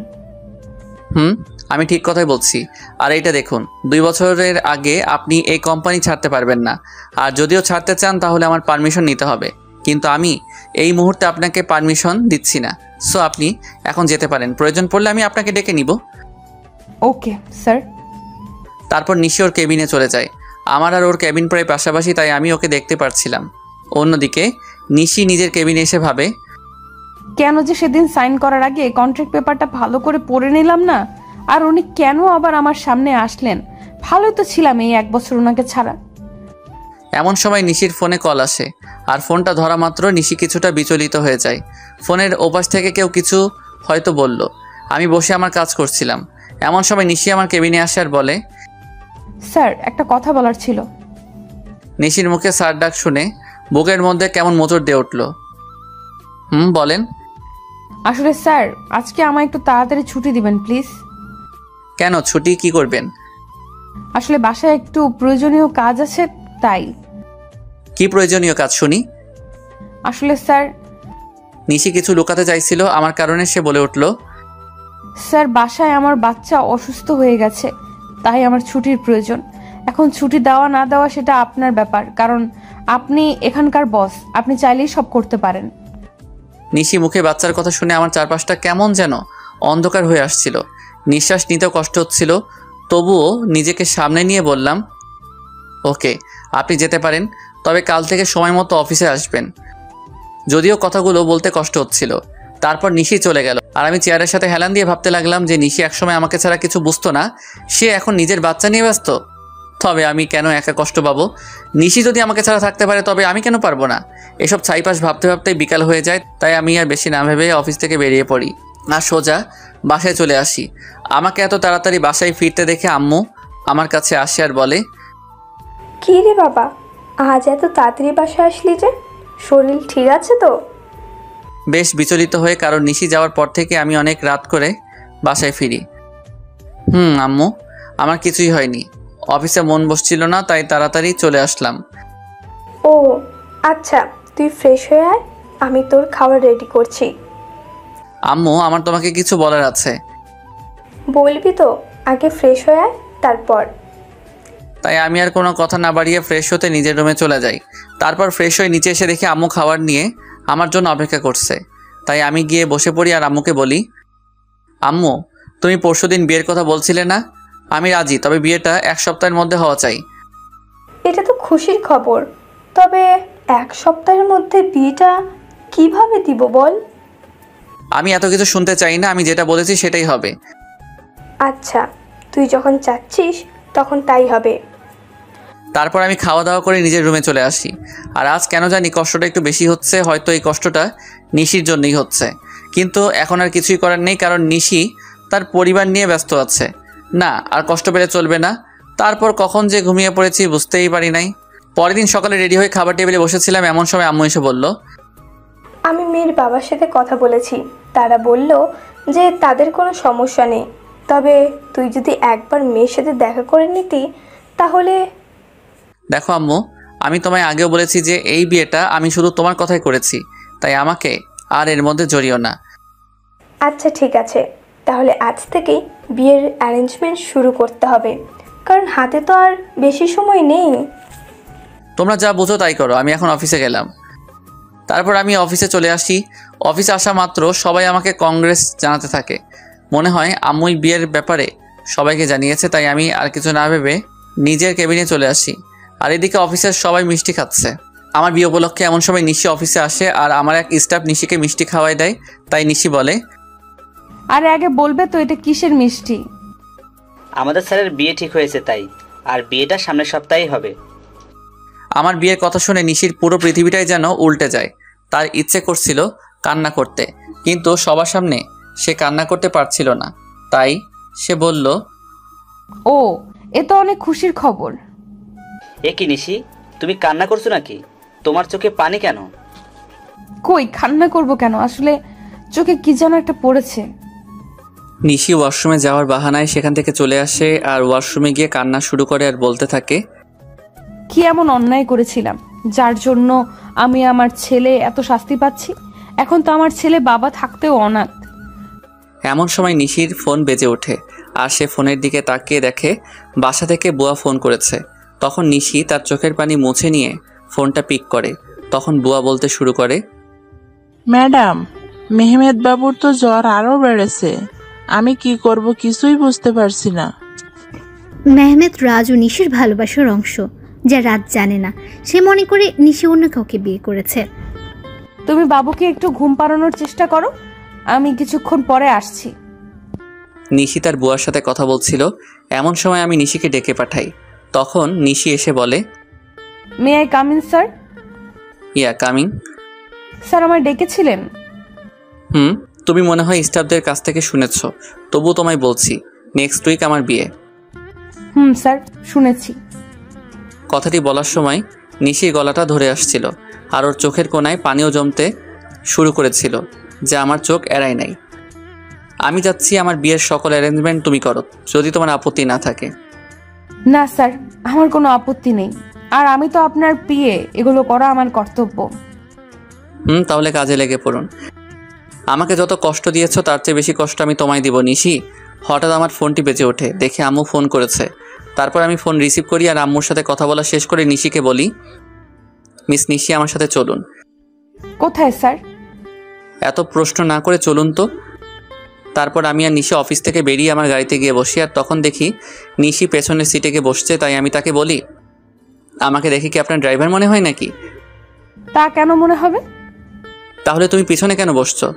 আমি ঠিক কথাই বলছি। আর এইটা দেখুন, 2 বছরের আগে আপনি এই কোম্পানি ছাড়তে পারবেন না, আর যদিও ছাড়তে চান তাহলে আমার পারমিশন নিতে হবে। কিন্তু আমি এই মুহূর্তে আপনাকে পারমিশন দিচ্ছি না। সো আপনি এখন যেতে পারেন, প্রয়োজন পড়লে আমি আপনাকে ডেকে নিব। Okay sir. তারপর নিশি ওর কেবিনে চলে যায়। আমার আর ওর কেবিন প্রায় পাশাপাশি, তাই আমি ওকে দেখতে পারছিলাম। অন্যদিকে নিশি নিজের কেবিনে এসে ভাবে, কেন যে সেদিন সাইন করার আগে কন্ট্রাক্ট পেপারটা ভালো করে পড়ে নিলাম না, আর উনি কেন আবার আমার সামনে আসলেন? ভালোই তো ছিলাম এই 1 বছর ওনাকে ছাড়া। এমন সময় নিশির ফোনে কল আসে, আর ফোনটা ধরা মাত্র নিশি কিছুটা বিচলিত হয়ে যায়। ফোনের ওপাশ থেকে কেউ কিছু হয়তো বলল। আমি বসে আমার কাজ করছিলাম। এমন সময় নিশি আমার কেবিনে আসে আর বলে, স্যার, একটা কথা বলার ছিল। নিশির মুখে স্যার ডাক শুনে বুকের মধ্যে কেমন মোচড় দিয়ে উঠল। বলেন। আসলে স্যার, আজকে আমায় একটু তাড়াতাড়ি ছুটি দিবেন প্লিজ। কেন, ছুটি কি করবেন? আসলে বাসায় একটু প্রয়োজনীয় কাজ আছে, তাই। কি প্রয়োজনীয় কাজ শুনি? আসলে স্যার। নিশি কিছু লুকাতে চাইছিল আমার কারণে, সে বলে উঠল, স্যার, বাসায় আমার বাচ্চা অসুস্থ হয়ে গেছে, তাই আমার ছুটির প্রয়োজন। এখন ছুটি দেওয়া না দেওয়া সেটা আপনার ব্যাপার, কারণ আপনি এখানকার বস, আপনি চাইলেই সব করতে পারেন। নিশি মুখে বাচ্চার কথা শুনে আমার চারপাশটা কেমন যেন অন্ধকার হয়ে আসছিল। নিঃশ্বাস নিতেও কষ্ট হচ্ছিল, তবুও নিজেকে সামনে নিয়ে বললাম, ওকে, আপনি যেতে পারেন, তবে কাল থেকে সময় মতো অফিসে আসবেন। যদিও কথাগুলো বলতে কষ্ট হচ্ছিল। তারপর নিশি চলে গেল, আর আমি চেয়ারের সাথে হেলান দিয়ে ভাবতে লাগলাম যে নিশি একসময় আমাকে ছাড়া কিছু বুঝতো না, সে এখন নিজের বাচ্চা নিয়ে ব্যস্ত। তবে আমি কেন একা কষ্ট পাবো? নিশি যদি আমাকে ছাড়া থাকতে পারে, তবে আমি কেন পারবো না? এসব ছাইপাশ ভাবতে ভাবতেই বিকাল হয়ে যায়, তাই আমি আর বেশি না ভেবে অফিস থেকে বেরিয়ে পড়ি আর সোজা বাসায় চলে আসি। আমাকে এত তাড়াতাড়ি বাসায় ফিরতে দেখে আম্মু আমার কাছে আসে আর বলে, কি রে বাবা, আজ এত তাড়াতাড়ি বাসায় আসলি যে? শরীর ঠিক আছে তো? বেশ বিচলিত হয়ে, কারণ নিশি যাওয়ার পর থেকে আমি অনেক রাত করে বাসায় ফিরি। আম্মু, আমার কিছুই হয়নি, অফিসে মন বসছিল না, তাই তাড়াতাড়ি চলে আসলাম। ও আচ্ছা, তুই ফ্রেশ হয়ে আয়, আমি তোর খাবার রেডি করছি। আম্মু, আমার তোমাকে কিছু বলার আছে। বলবি তো? আগে ফ্রেশ হয়ে আয়, তারপর। তাই আমি আর কোনো কথা না বাড়িয়ে ফ্রেশ হতে নিজের রুমে চলে যাই। তারপর ফ্রেশ হয়ে নিচে এসে দেখি আম্মু খাবার নিয়ে আমার জন্য অপেক্ষা করছে। তাই আমি গিয়ে বসে পড়ি আর আম্মুকে বলি, আম্মু, তুমি পরশুদিন বিয়ের কথা বলছিলে না? আমি রাজি, তবে বিয়েটা 1 সপ্তাহের মধ্যে হওয়া চাই। এটা তো খুশির খবর, তবে 1 সপ্তাহের মধ্যে বিয়েটা কিভাবে দিব বল? আমি এত কিছু শুনতে চাই না, আমি যেটা বলেছি সেটাই হবে। আচ্ছা, তুই যখন চাচ্ছিস তখন তাই হবে। তারপর আমি খাওয়া দাওয়া করে নিজের রুমে চলে আসি। আর আজ কেন জানি কষ্টটা একটু বেশি হচ্ছে। হয়তো এই কষ্টটা নিশির জন্যই হচ্ছে, কিন্তু এখন আর কিছুই করার নেই, কারণ নিশি তার পরিবার নিয়ে ব্যস্ত আছে। না, আর কষ্ট পেলে চলবে না। তারপর কখন যে ঘুমিয়ে পড়েছি বুঝতেই পারি নাই। পরের দিন সকালে রেডি হয়ে খাবার টেবিলে বসেছিলাম, এমন সময় আম্মু এসে বলল, আমি মেয়ের বাবার সাথে কথা বলেছি, তারা বলল যে তাদের কোনো সমস্যা নেই, তবে তুই যদি একবার মেয়ের সাথে দেখা করে নিতি তাহলে। দেখো আম্মু, আমি তোমায় আগেও বলেছি যে এই বিয়েটা আমি শুধু তোমার কথাই করেছি, তাই আমাকে আর এর মধ্যে জড়িও না। আচ্ছা ঠিক আছে, তাহলে আজ থেকেই বিয়ের অ্যারেঞ্জমেন্ট শুরু করতে হবে, কারণ হাতে তো আর বেশি সময় নেই। তোমরা যা বুঝো তাই করো, আমি এখন অফিসে গেলাম। তারপর আমি অফিসে চলে আসি। অফিসে আসা মাত্র সবাই আমাকে কংগ্রেস জানাতে থাকে। মনে হয় আম্মুই বিয়ের ব্যাপারে সবাইকে জানিয়েছে, তাই আমি আর কিছু না ভেবে নিজের কেবিনে চলে আসি। আর এদিকে অফিসের সবাই মিষ্টি খাচ্ছে। আমার বিয়ে উপলক্ষে এমন সময় নিশি অফিসে আসে আর আমার এক স্টাফ নিশিকে মিষ্টি খাওয়াই দেয়। তাই নিশি বলে, আরে আগে বলবে তো এটা কিসের মিষ্টি? আমাদের স্যারের বিয়ে ঠিক হয়েছে তাই, আর বিয়েটা সামনের সপ্তাহেই হবে। আমার বিয়ের কথা শুনে নিশির পুরো পৃথিবীটাই যেন উল্টে যায়। তার ইচ্ছে করছিল কান্না করতে, কিন্তু সবার সামনে সে কান্না করতে পারছিল না। তাই সে বলল, ও, এ তো অনেক খুশির খবর। এ কি নিশি, তুমি কান্না করছো নাকি? তোমার চোখে পানি কেন? কই, কান্না করব কেন? আসলে চোখে কি যেন একটা পড়েছে। নিশি ওয়াশরুমে যাওয়ার বাহানায় সেখান থেকে চলে আসে আর ওয়াশরুমে গিয়ে কান্না শুরু করে আর বলতে থাকে, কি এমন অন্যায় করেছিলাম যার জন্য আমি আমার ছেলে এত শাস্তি পাচ্ছি? এখন তো আমার ছেলে বাবা থাকতেও অনাথ। এমন সময় নিশির ফোন বেজে ওঠে আর সে ফোনের দিকে তাকিয়ে দেখে বাসা থেকে বুয়া ফোন করেছে। তখন নিশি তার চোখের পানি মুছে নিয়ে ফোনটা পিক করে। তখন বুয়া বলতে শুরু করে, ম্যাডাম, মেহমেদ বাবুর তো জ্বর আরো বেড়েছে, আমি কি করব কিছুই বুঝতে পারছি না। মেহমেদ রাজ ও নিশির ভালোবাসার অংশ, যা রাজ জানে না। সে মনে করে নিশি অন্য কাউকে বিয়ে করেছে। তুমি বাবুকে একটু ঘুম পাড়ানোর চেষ্টা করো, আমি কিছুক্ষণ পরে আসছি। নিশি তার বুয়ার সাথে কথা বলছিল। এমন সময় আমি নিশিকে ডেকে পাঠাই। তখন নিশি এসে বলে, may I come in sir? Yeah coming. Sir আমায় ডেকেছিলেন? তুমি মনে হয় স্টাফদের কাছ থেকে শুনেছ, তবু তোমায় বলছি, নেক্সট উইক আমার বিয়ে। স্যার, শুনেছি। কথাটি বলার সময় নিশির গলাটা ধরে আসছিল আর ওর চোখের কোণায় পানিও জমতে শুরু করেছিল, যা আমার চোখ এড়ায় নাই। আমি যাচ্ছি, আমার বিয়ের সকল অ্যারেঞ্জমেন্ট তুমি করো, যদি তোমার আপত্তি না থাকে। না স্যার, আমার কোনো আপত্তি নেই, আর আমি তো আপনার পিএ, এগুলো করা আমার কর্তব্য। তাহলে কাজে লেগে পড়ুন। আমাকে যত কষ্ট দিয়েছ তার চেয়ে বেশি কষ্ট আমি তোমায় দিব নিশি। হঠাৎ আমার ফোনটি বেজে ওঠে, দেখে আম্মু ফোন করেছে। তারপর আমি ফোন রিসিভ করি আর আম্মুর সাথে কথা বলা শেষ করে নিশিকে বলি, মিস নিশি, আমার সাথে চলুন। কোথায় স্যার? এত প্রশ্ন না করে চলুন তো। তারপর আমি আর নিশি অফিস থেকে বেরিয়ে আমার গাড়িতে গিয়ে বসি, আর তখন দেখি নিশি পেছনের সিটে গিয়ে বসছে। তাই আমি তাকে বলি, আমাকে দেখে কি আপনার ড্রাইভার মনে হয় নাকি? তা কেন মনে হবে? তাহলে তুমি পিছনে কেন বসছো?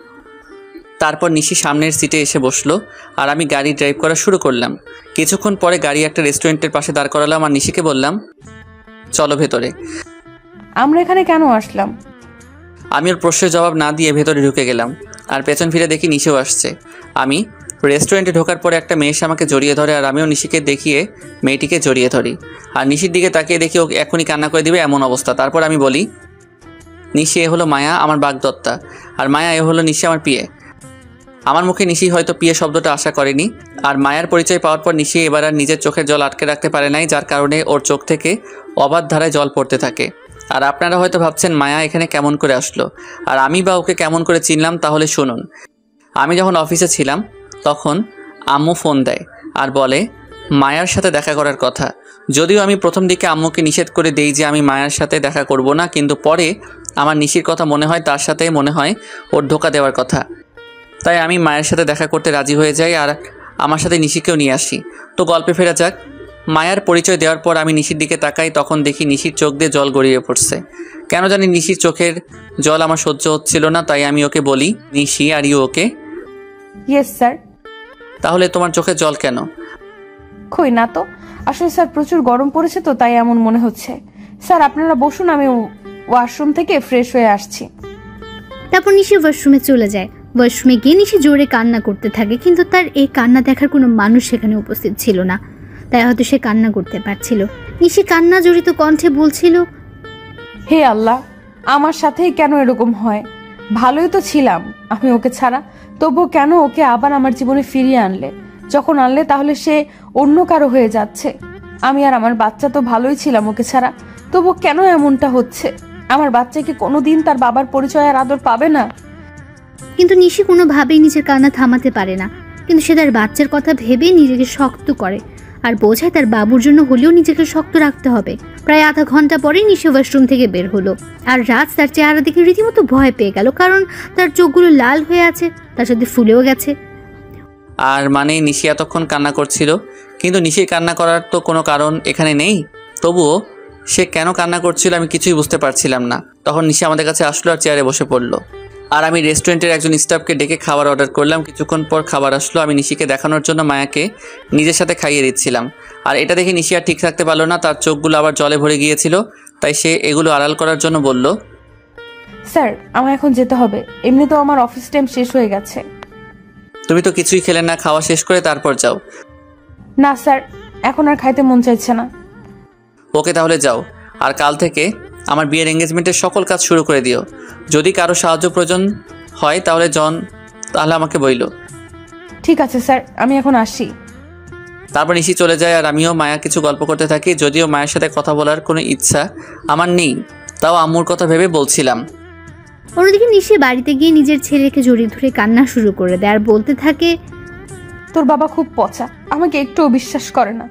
তারপর নিশি সামনের সিটে এসে বসলো আর আমি গাড়ি ড্রাইভ করা শুরু করলাম। কিছুক্ষণ পরে গাড়ি একটা রেস্টুরেন্টের পাশে দাঁড় করালাম আর নিশিকে বললাম, চলো ভেতরে। আমরা এখানে কেন আসলাম? আমি ওর প্রশ্নের জবাব না দিয়ে ভেতরে ঢুকে গেলাম আর পেছন ফিরে দেখি নিশিও আসছে। আমি রেস্টুরেন্টে ঢোকার পরে একটা মেয়ে এসে আমাকে জড়িয়ে ধরে আর আমিও নিশিকে দেখিয়ে মেয়েটিকে জড়িয়ে ধরি। আর নিশির দিকে তাকিয়ে দেখি ও এখনই কান্না করে দিবে এমন অবস্থা। তারপর আমি বলি, নিশি, এ হলো মায়া, আমার বাগদত্তা, আর মায়া এ হলো নিশি, আমার পিয়ে। আমার মুখে নিশি হয়তো পিয়ে শব্দটা আশা করেনি। আর মায়ার পরিচয় পাওয়ার পর নিশি এবার আর নিজের চোখের জল আটকে রাখতে পারে নাই, যার কারণে ওর চোখ থেকে অবাধ ধারায় জল পড়তে থাকে। আর আপনারা হয়তো ভাবছেন মায়া এখানে কেমন করে আসলো আর আমি বা ওকে কেমন করে চিনলাম, তাহলে শুনুন। আমি যখন অফিসে ছিলাম তখন আম্মু ফোন দেয় আর বলে মায়ার সাথে দেখা করার কথা। যদিও আমি প্রথম দিকে আম্মুকে নিষেধ করে দেই যে আমি মায়ার সাথে দেখা করব না, কিন্তু পরে আমার নিশির কথা মনে হয়, তার সাথে মনে হয় ওর ধোকা দেওয়ার কথা। তাই আমি মায়ের সাথে দেখা করতে রাজি হয়ে যাই আর আমার সাথে নিশিকেও নিয়ে আসি। তো গল্পে ফেরা যাক। মায়ার পরিচয় দেওয়ার পর আমি নিশির দিকে তাকাই, তখন দেখি নিশির চোখ দিয়ে জল গড়িয়ে পড়ছে। কেন জানি নিশির চোখের জল আমার সহ্য হচ্ছিল না, তাই আমি ওকে বলি, Nishi are you okay? Yes sir. তাহলে তোমার চোখে জল কেন? কই না তো, আসলে স্যার প্রচুর গরম পড়েছে তো তাই এমন মনে হচ্ছে। স্যার আপনারা বসুন, আমি ওয়াশরুম থেকে ফ্রেশ হয়ে আসছি। তারপর নিশি ওয়াশরুমে চলে যায়। ওয়াশরুমে গিয়ে নিশি জোরে কান্না করতে থাকে, কিন্তু তার এই কান্না দেখার কোনো মানুষ সেখানে উপস্থিত ছিল না, তাই হয়তো সে কান্না করতে পারছিল। নিশি কান্না জড়িত কণ্ঠে বলছিল, হে আল্লাহ, আমার সাথেই কেন এরকম হয়? ভালোই তো ছিলাম আমি ওকে ছাড়া, তবুও কেন ওকে আবার আমার জীবনে ফিরিয়ে আনলে? যখন আনলে তাহলে সে অন্য কারো হয়ে যাচ্ছে। আমি আর আমার বাচ্চা তো ভালোই ছিলাম ওকে ছাড়া, তবু কেন এমনটা হচ্ছে? আমার বাচ্চা কি কোনোদিন তার বাবার পরিচয় আর আদর পাবে না? কিন্তু নিশি কোনোভাবেই নিজের কান্না থামাতে পারে না। কিন্তু সে তার বাচ্চার কথা ভেবে নিজেকে শক্ত করে আর বোঝায় তার বাবুর জন্য হলেও নিজেকে শক্ত রাখতে হবে। প্রায় আধা ঘন্টা পরেই নিশি ওয়াশরুম থেকে বের হলো আর রাজ তার চেহারা দেখে রীতিমতো ভয় পেয়ে গেল, কারণ তার চোখগুলো লাল হয়ে আছে, তার সাথে ফুলেও গেছে। আর মানে নিশি এতক্ষণ কান্না করছিল, কিন্তু নিশির কান্না করার তো কোনো কারণ এখানে নেই। তবুও সে কেন কান্না করছিল আমি কিছুই বুঝতে পারছিলাম না। তখন নিশি আমাদের কাছে আসলো আর চেয়ারে বসে পড়লো, আর আমি রেস্টুরেন্টের একজন স্টাফকে ডেকে খাবার অর্ডার করলাম। কিছুক্ষণ পর খাবার আসলো। আমি নিশিকে দেখানোর জন্য মায়াকে নিজের সাথে খাইয়ে দিচ্ছিলাম, আর এটা দেখে নিশি আর ঠিক থাকতে পারলো না, তার চোখগুলো আবার জলে ভরে গিয়েছিল। তাই সে এগুলো আড়াল করার জন্য বলল, স্যার আমার এখন যেতে হবে, এমনিতেও আমার অফিস টাইম শেষ হয়ে গেছে। তুমি তো কিছুই খেলে না, খাওয়া শেষ করে তারপর যাও। না স্যার, এখন আর খাইতে মন চাইছে না। ওকে তাহলে যাও, আর কাল থেকে আমার বিয়ের এঙ্গেজমেন্টের সকল কাজ শুরু করে দিও। যদি কারো সাহায্য প্রয়োজন হয় তাহলে আমাকে বইলো। ঠিক আছে স্যার, আমি এখন আসি। তারপর নিশি চলে যায় আর আমিও মায়া কিছু গল্প করতে থাকি। যদিও মায়ের সাথে কথা বলার কোনো ইচ্ছা আমার নেই, তাও আম্মুর কথা ভেবে বলছিলাম। অন্যদিকে নিশি বাড়িতে গিয়ে নিজের ছেলেকে জড়িয়ে ধরে কান্না শুরু করে দেয় আর বলতে থাকে, তোর বাবা খুব পচা, আমাকে একটুও বিশ্বাস করে না,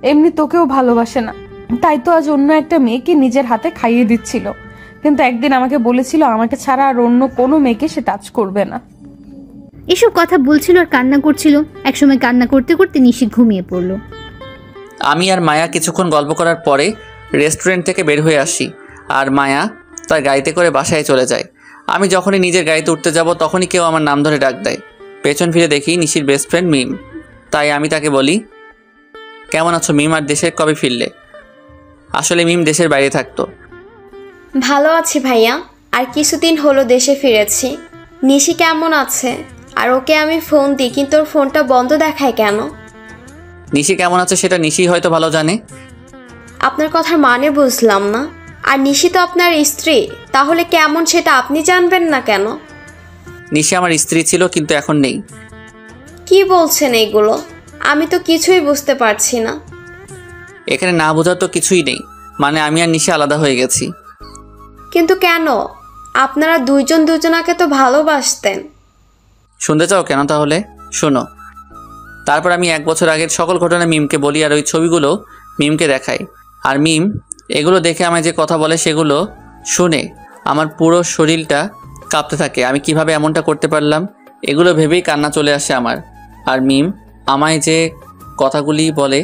এমনি তোকেও ভালোবাসে না, তাই তো আজ অন্য একটা মেয়েকে নিজের হাতে খাইয়ে দিচ্ছিল। কিন্তু একদিন আমাকে বলেছিল আমাকে ছাড়া আর অন্য কোনো মেয়েকে সে টাচ করবে না। এসব কথা বলছিল আর কান্না করছিল। একসময় কান্না করতে করতে নিশি ঘুমিয়ে পড়ল। আমি আর মায়া কিছুক্ষণ গল্প করার পরে রেস্টুরেন্ট থেকে বের হয়ে আসি, আর মায়া তার গাড়িতে করে বাসায় চলে যায়। আমি যখনই নিজের গাড়িতে উঠতে যাব তখনই কেউ আমার নাম ধরে ডাক দেয়। পেছন ফিরে দেখি নিশির বেস্ট ফ্রেন্ড মিম। তাই আমি তাকে বলি, কেমন আছো মিম, আর দেশে কবে ফিরলে? আসলে মিম দেশের বাইরে থাকতো। ভালো আছি ভাইয়া, আর কিছুদিন হলো দেশে ফিরেছি। নিশি কেমন আছে? আর ওকে আমি ফোন দিই কিন্তু ওর ফোনটা বন্ধ দেখায় কেন? নিশি কেমন আছে সেটা নিশি হয়তো ভালো জানে। আপনার কথার মানে বুঝলাম না। আর নিশি তো আপনার স্ত্রী, তাহলে কেমন সেটা আপনি জানবেন না কেন? নিশি আমার স্ত্রী ছিল, কিন্তু এখন নেই। কি বলছেন এগুলো? আমি তো কিছুই বুঝতে পারছি না। এখানে না বোঝার তো কিছুই নেই, মানে আমি আর নিশি আলাদা হয়ে গেছি। কিন্তু কেন? আপনারা দুইজন দুজনাকে তো ভালোবাসতেন। শুনতে চাও কেন? তাহলে শোনো। তারপর আমি 1 বছর আগের সকল ঘটনা মিমকে বলি আর ওই ছবিগুলো মিমকে দেখাই। আর মিম এগুলো দেখে আমায় যে কথা বলে সেগুলো শুনে আমার পুরো শরীরটা কাঁপতে থাকে। আমি কিভাবে এমনটা করতে পারলাম এগুলো ভেবেই কান্না চলে আসে আমার। আর মিম আমায় যে কথাগুলি বলে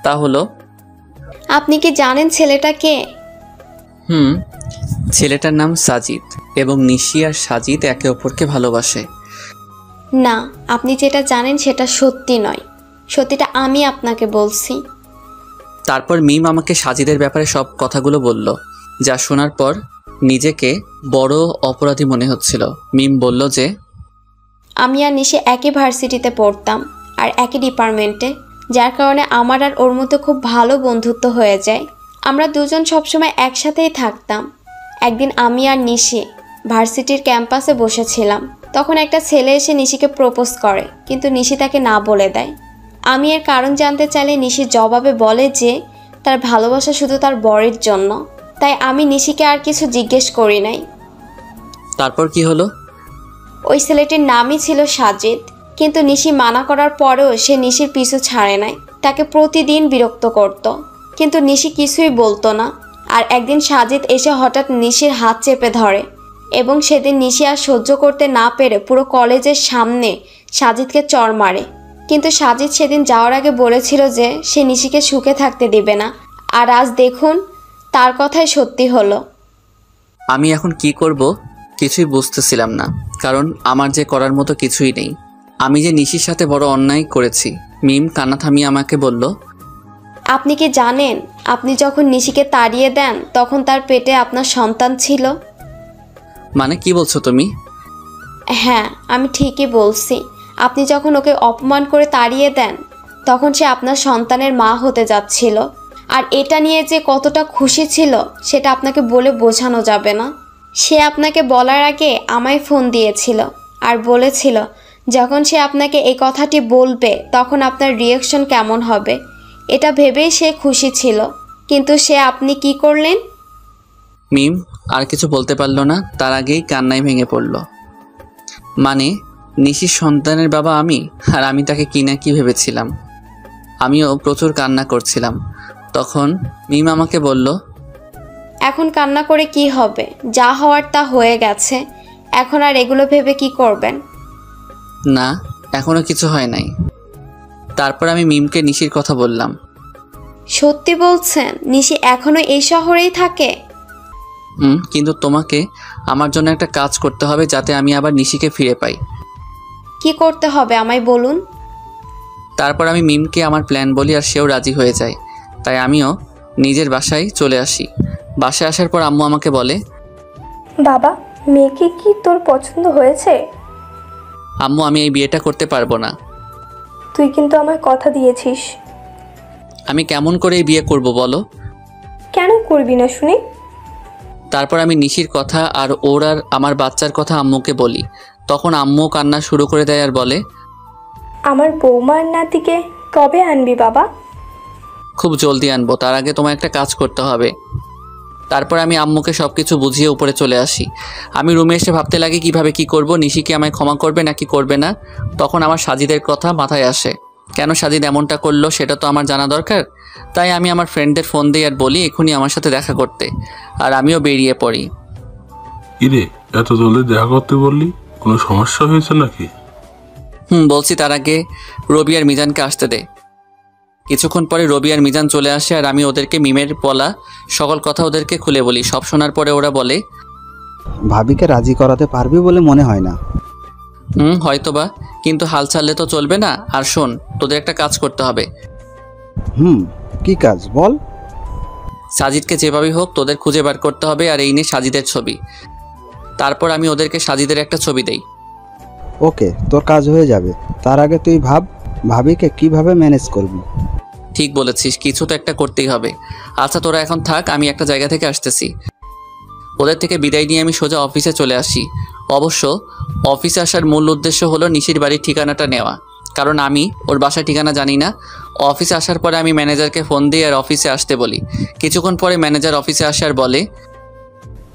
তা হলো, আপনি কি জানেন ছেলেটা কে? ছেলেটার নাম সাজিদ, এবং নিশি আর সাজিদ একে অপরকে ভালোবাসে। না, আপনি যেটা জানেন সেটা সত্যি নয়, সত্যিটা আমি আপনাকে বলছি। তারপর মিম আমাকে সাজিদের ব্যাপারে সব কথাগুলো বলল, যা শোনার পর নিজেকে বড় অপরাধী মনে হচ্ছিল। মিম বলল যে আমি আর নিশি একই ভার্সিটিতে পড়তাম আর একই ডিপার্টমেন্টে, যার কারণে আমার আর ওর মধ্যে খুব ভালো বন্ধুত্ব হয়ে যায়। আমরা দুজন সবসময় একসাথেই থাকতাম। একদিন আমি আর নিশি ভার্সিটির ক্যাম্পাসে বসেছিলাম, তখন একটা ছেলে এসে নিশিকে প্রপোজ করে, কিন্তু নিশি তাকে না বলে দেয়। আমি এর কারণ জানতে চাইলে নিশি জবাবে বলে যে তার ভালোবাসা শুধু তার বরের জন্য। তাই আমি নিশিকে আর কিছু জিজ্ঞেস করি নাই। তারপর কি হলো? ওই ছেলেটির নামই ছিল সাজিদ। কিন্তু নিশি মানা করার পরেও সে নিশির পিছু ছাড়ে নাই, তাকে প্রতিদিন বিরক্ত করত, কিন্তু নিশি কিছুই বলতো না। আর একদিন সাজিদ এসে হঠাৎ নিশির হাত চেপে ধরে এবং সেদিন নিশি আর সহ্য করতে না পেরে পুরো কলেজের সামনে সাজিদকে চড় মারে। কিন্তু সাজিদ সেদিন যাওয়ার আগে বলেছিল যে সে নিশিকে সুখে থাকতে দিবে না, আর আজ দেখুন তার কথাই সত্যি হলো। আমি এখন কি করব কিছুই বুঝতেছিলাম না, কারণ আমার যে করার মতো কিছুই নেই। আমি যে নিশির সাথে বড় অন্যায় করেছি। মিম কান্না থামিয়ে আমাকে বলল, আপনি কি জানেন আপনি যখন নিশিকে তাড়িয়ে দেন তখন তার পেটে আপনার সন্তান ছিল? মানে কি বলছো তুমি? হ্যাঁ, আমি ঠিকই বলছি। আপনি যখন ওকে অপমান করে তাড়িয়ে দেন তখন সে আপনার সন্তানের মা হতে যাচ্ছিল। আর এটা নিয়ে যে কতটা খুশি ছিল সেটা আপনাকে বলে বোঝানো যাবে না। সে আপনাকে বলার আগে আমায় ফোন দিয়েছিল আর বলেছিল যখন সে আপনাকে এই কথাটি বলবে তখন আপনার রিয়াকশন কেমন হবে, এটা ভেবেই সে খুশি ছিল। কিন্তু আপনি কি করলেন? মিম আর কিছু বলতে পারল না, তার আগেই কান্নায় ভেঙে পড়ল। মানে নিশির সন্তানের বাবা আমি, আর আমি তাকে কি না কি ভেবেছিলাম। আমিও প্রচুর কান্না করছিলাম। তখন মিম আমাকে বলল, এখন কান্না করে কি হবে? যা হওয়ার তা হয়ে গেছে, এখন আর এগুলো ভেবে কি করবেন? না, এখনো কিছু হয় নাই। তারপর আমি মিমকে নিশির কথা বললাম। সত্যি বলছেন? নিশি এখনো এই শহরেই থাকে? কিন্তু তোমাকে আমার জন্য একটা কাজ করতে হবে যাতে আমি আবার নিশিকে ফিরে পাই। কি করতে হবে আমায় বলুন। তারপর আমি মিমকে আমার প্ল্যান বলি আর সেও রাজি হয়ে যায়। তাই আমিও নিজের বাসায় চলে আসি। বাসায় আসার পর আম্মু আমাকে বলে, বাবা, মেয়েকে কি তোর পছন্দ হয়েছে? আম্মু আমি এই বিয়েটা করতে পারবো না। তুই কিন্তু আমায় কথা দিয়েছিস। আমি কেমন করে এই বিয়ে করব বলো? কেন করবি না শুনি? তারপর আমি নিশির কথা আর ওর আর আমার বাচ্চার কথা আম্মুকে বলি। তখন আম্মু কান্না শুরু করে দেয় আর বলে, আমার বৌমার নাতিকে কবে আনবি বাবা? খুব জলদি আনবো, তার আগে তোমার একটা কাজ করতে হবে। তারপর আমি আম্মুকে সব কিছু বুঝিয়ে উপরে চলে আসি। আমি রুমে এসে ভাবতে লাগি কিভাবে কি করব, নিশি কি আমায় ক্ষমা করবে নাকি করবে না। তখন আমার সাজিদের কথা মাথায় আসে। কেন সাজিদ এমনটা করলো সেটা তো আমার জানা দরকার। তাই আমি আমার ফ্রেন্ডদের ফোন দিই আর বলি এখনই আমার সাথে দেখা করতে, আর আমিও বেরিয়ে পড়ি। ইরে, এত জলদি দেখা করতে বললি? কোনো সমস্যা হয়েছে নাকি? বলছি, তার আগে রবি আর মিজানকে আসতে দে। কিছুক্ষণ পরে রবি আর মিজান চলে আসে আর আমি ওদেরকে মিমের বলা সকল কথা ওদেরকে খুলে বলি। সব শোনার পরে ওরা বলে, ভাবিকে রাজি করাতে পারবি বলে মনে হয় না। হয়তোবা, কিন্তু হাল ছাড়লে তো চলবে না। আর শোন, তোদের একটা কাজ করতে হবে। কি কাজ বল? সাজিদকে যেভাবেই হোক তোদের খুঁজে বার করতে হবে, আর এই নিয়ে সাজিদের ছবি। তারপর আমি ওদেরকে সাজিদের একটা ছবি দেই। ওকে, তোর কাজ হয়ে যাবে। তার আগে তুই ভাবিকে কিভাবে ম্যানেজ করবি। ঠিক বলেছিস, কিছু তো একটা করতেই হবে। আচ্ছা তোরা এখন থাক, আমি একটা জায়গা থেকে আসতেছি। ওদের থেকে বিদায় নিয়ে আমি সোজা অফিসে চলে আসি। অবশ্য অফিসে আসার মূল উদ্দেশ্য হলো নিশির বাড়ির ঠিকানাটা নেওয়া, কারণ আমি ওর বাসার ঠিকানা জানি না। অফিসে আসার পরে আমি ম্যানেজারকে ফোন দিই আর অফিসে আসতে বলি। কিছুক্ষণ পরে ম্যানেজার অফিসে আসে আর বলে,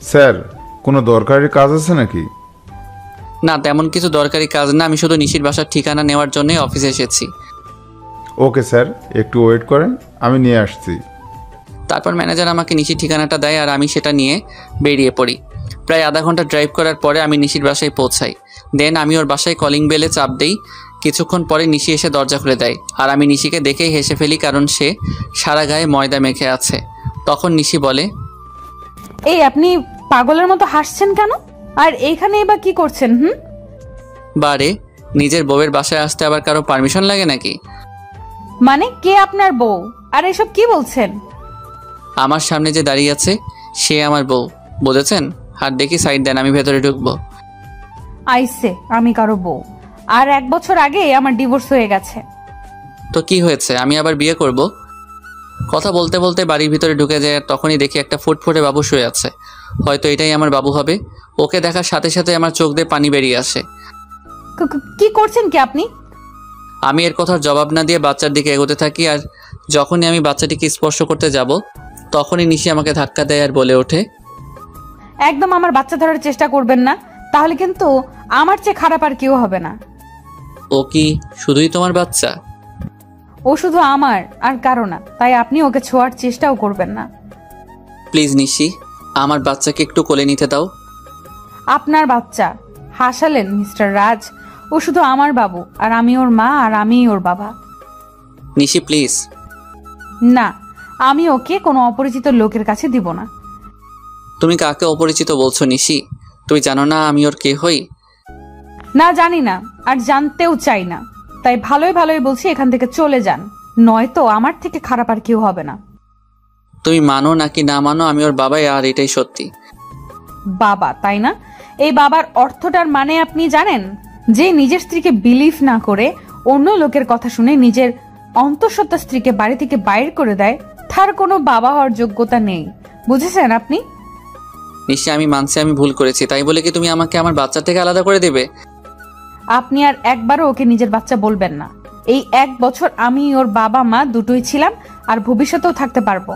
স্যার, কোনো দরকারি কাজ আছে নাকি? না, তেমন কিছু দরকারি কাজ না, আমি শুধু নিশির বাসার ঠিকানা নেওয়ার জন্যই অফিসে এসেছি। ওকে স্যার, একটু ওয়েট করেন, আমি নিয়ে আসছি। তারপর ম্যানেজার আমাকে নিশির ঠিকানাটা দেয় আর আমি সেটা নিয়ে বেরিয়ে পড়ি। প্রায় আধা ঘন্টা ড্রাইভ করার পরে আমি নিশির বাসায় পৌঁছাই। দেন আমি ওর বাসায় কলিং বেলে চাপ দেই। কিছুক্ষণ পরে নিশি এসে দরজা খুলে দেয় আর আমি নিশিকে দেখেই হেসে ফেলি, কারণ সে সারা গায়ে ময়দা মেখে আছে। তখন নিশি বলে, এই আপনি পাগলের মতো হাসছেন কেন? আর এইখানে এবার কি করছেন? বারে, নিজের বউয়ের বাসায় আসতে আবার কারো পারমিশন লাগে নাকি? মানে কে আপনার বউ? আর এসব কি বলছেন? আমার সামনে যে দাঁড়িয়ে আছে সে আমার বউ, বুঝেছেন? আর দেখি সাইড দেন, আমি ভেতরে ঢুকবো। আইসে আমি কারো বউ? আর 1 বছর আগে আমার ডিভোর্স হয়ে গেছে। তো কি হয়েছে, আমি আবার বিয়ে করব? কথা বলতে বলতে বাড়ির ভিতরে ঢুকে যায় আর তখনই দেখি একটা ফুটফুটে বাবু শুয়ে আছে। হয়তো এটাই আমার বাবু হবে। ওকে দেখার সাথে সাথে আমার চোখ দিয়ে পানি বেরিয়ে আসে। কি করছেন কি আপনি? আমি এর কথার জবাব না দিয়ে বাচ্চার দিকে এগোতে থাকি, আর যখনই আমি বাচ্চাটিকে স্পর্শ করতে যাব তখনই নিশি আমাকে ধাক্কা দেয় আর বলে ওঠে, একদম আমার বাচ্চা ধরার চেষ্টা করবেন না, তাহলে কিন্তু আমার চেয়ে খারাপ আর কেউ হবে না। ও কি শুধুই তোমার বাচ্চা? ও শুধু আমার আর কারো না, তাই আপনি ওকে ছোঁয়ার চেষ্টাও করবেন না। প্লিজ নিশি, আমার বাচ্চাকে একটু কোলে নিতে দাও। আপনার বাচ্চা? হাসালেন মিস্টার রাজ। ও শুধু আমার বাবু, আর আমি ওর মা, আর আমি ওর বাবা। নিশি প্লিজ। না, আমি ওকে কোনো অপরিচিত লোকের কাছে দিব না। তুমি কাকে অপরিচিত বলছো নিশি? তুই জানো না আমি ওর কে হই? না, জানি না, আর জানতেও চাই না। তাই ভালোই ভালোই বলছি, এখান থেকে চলে যান, নয়তো আমার থেকে খারাপ আর কেউ হবে না। তুমি মানো নাকি না মানো, আমি ওর বাবাই, আর এটাই সত্যি। বাবা, তাই না? এই বাবার অর্থটার মানে আপনি জানেন? যে নিজের স্ত্রীকে বিলিভ না করে অন্য লোকের কথা শুনে নিজের অন্তঃসত্ত্বা স্ত্রীকে বাড়ি থেকে বাইর করে দেয়, তার কোনো বাবা হওয়ার যোগ্যতা নেই। বুঝেছেন আপনি? নিশ্চয় আমি মানছি আমি ভুল করেছি, তাই বলে কি তুমি আমাকে আমার বাচ্চা থেকে আলাদা করে দেবে? আপনি আর একবারও ওকে নিজের বাচ্চা বলবেন না। এই 1 বছর আমি ওর বাবা মা দুটোই ছিলাম, আর ভবিষ্যতেও থাকতে পারবো।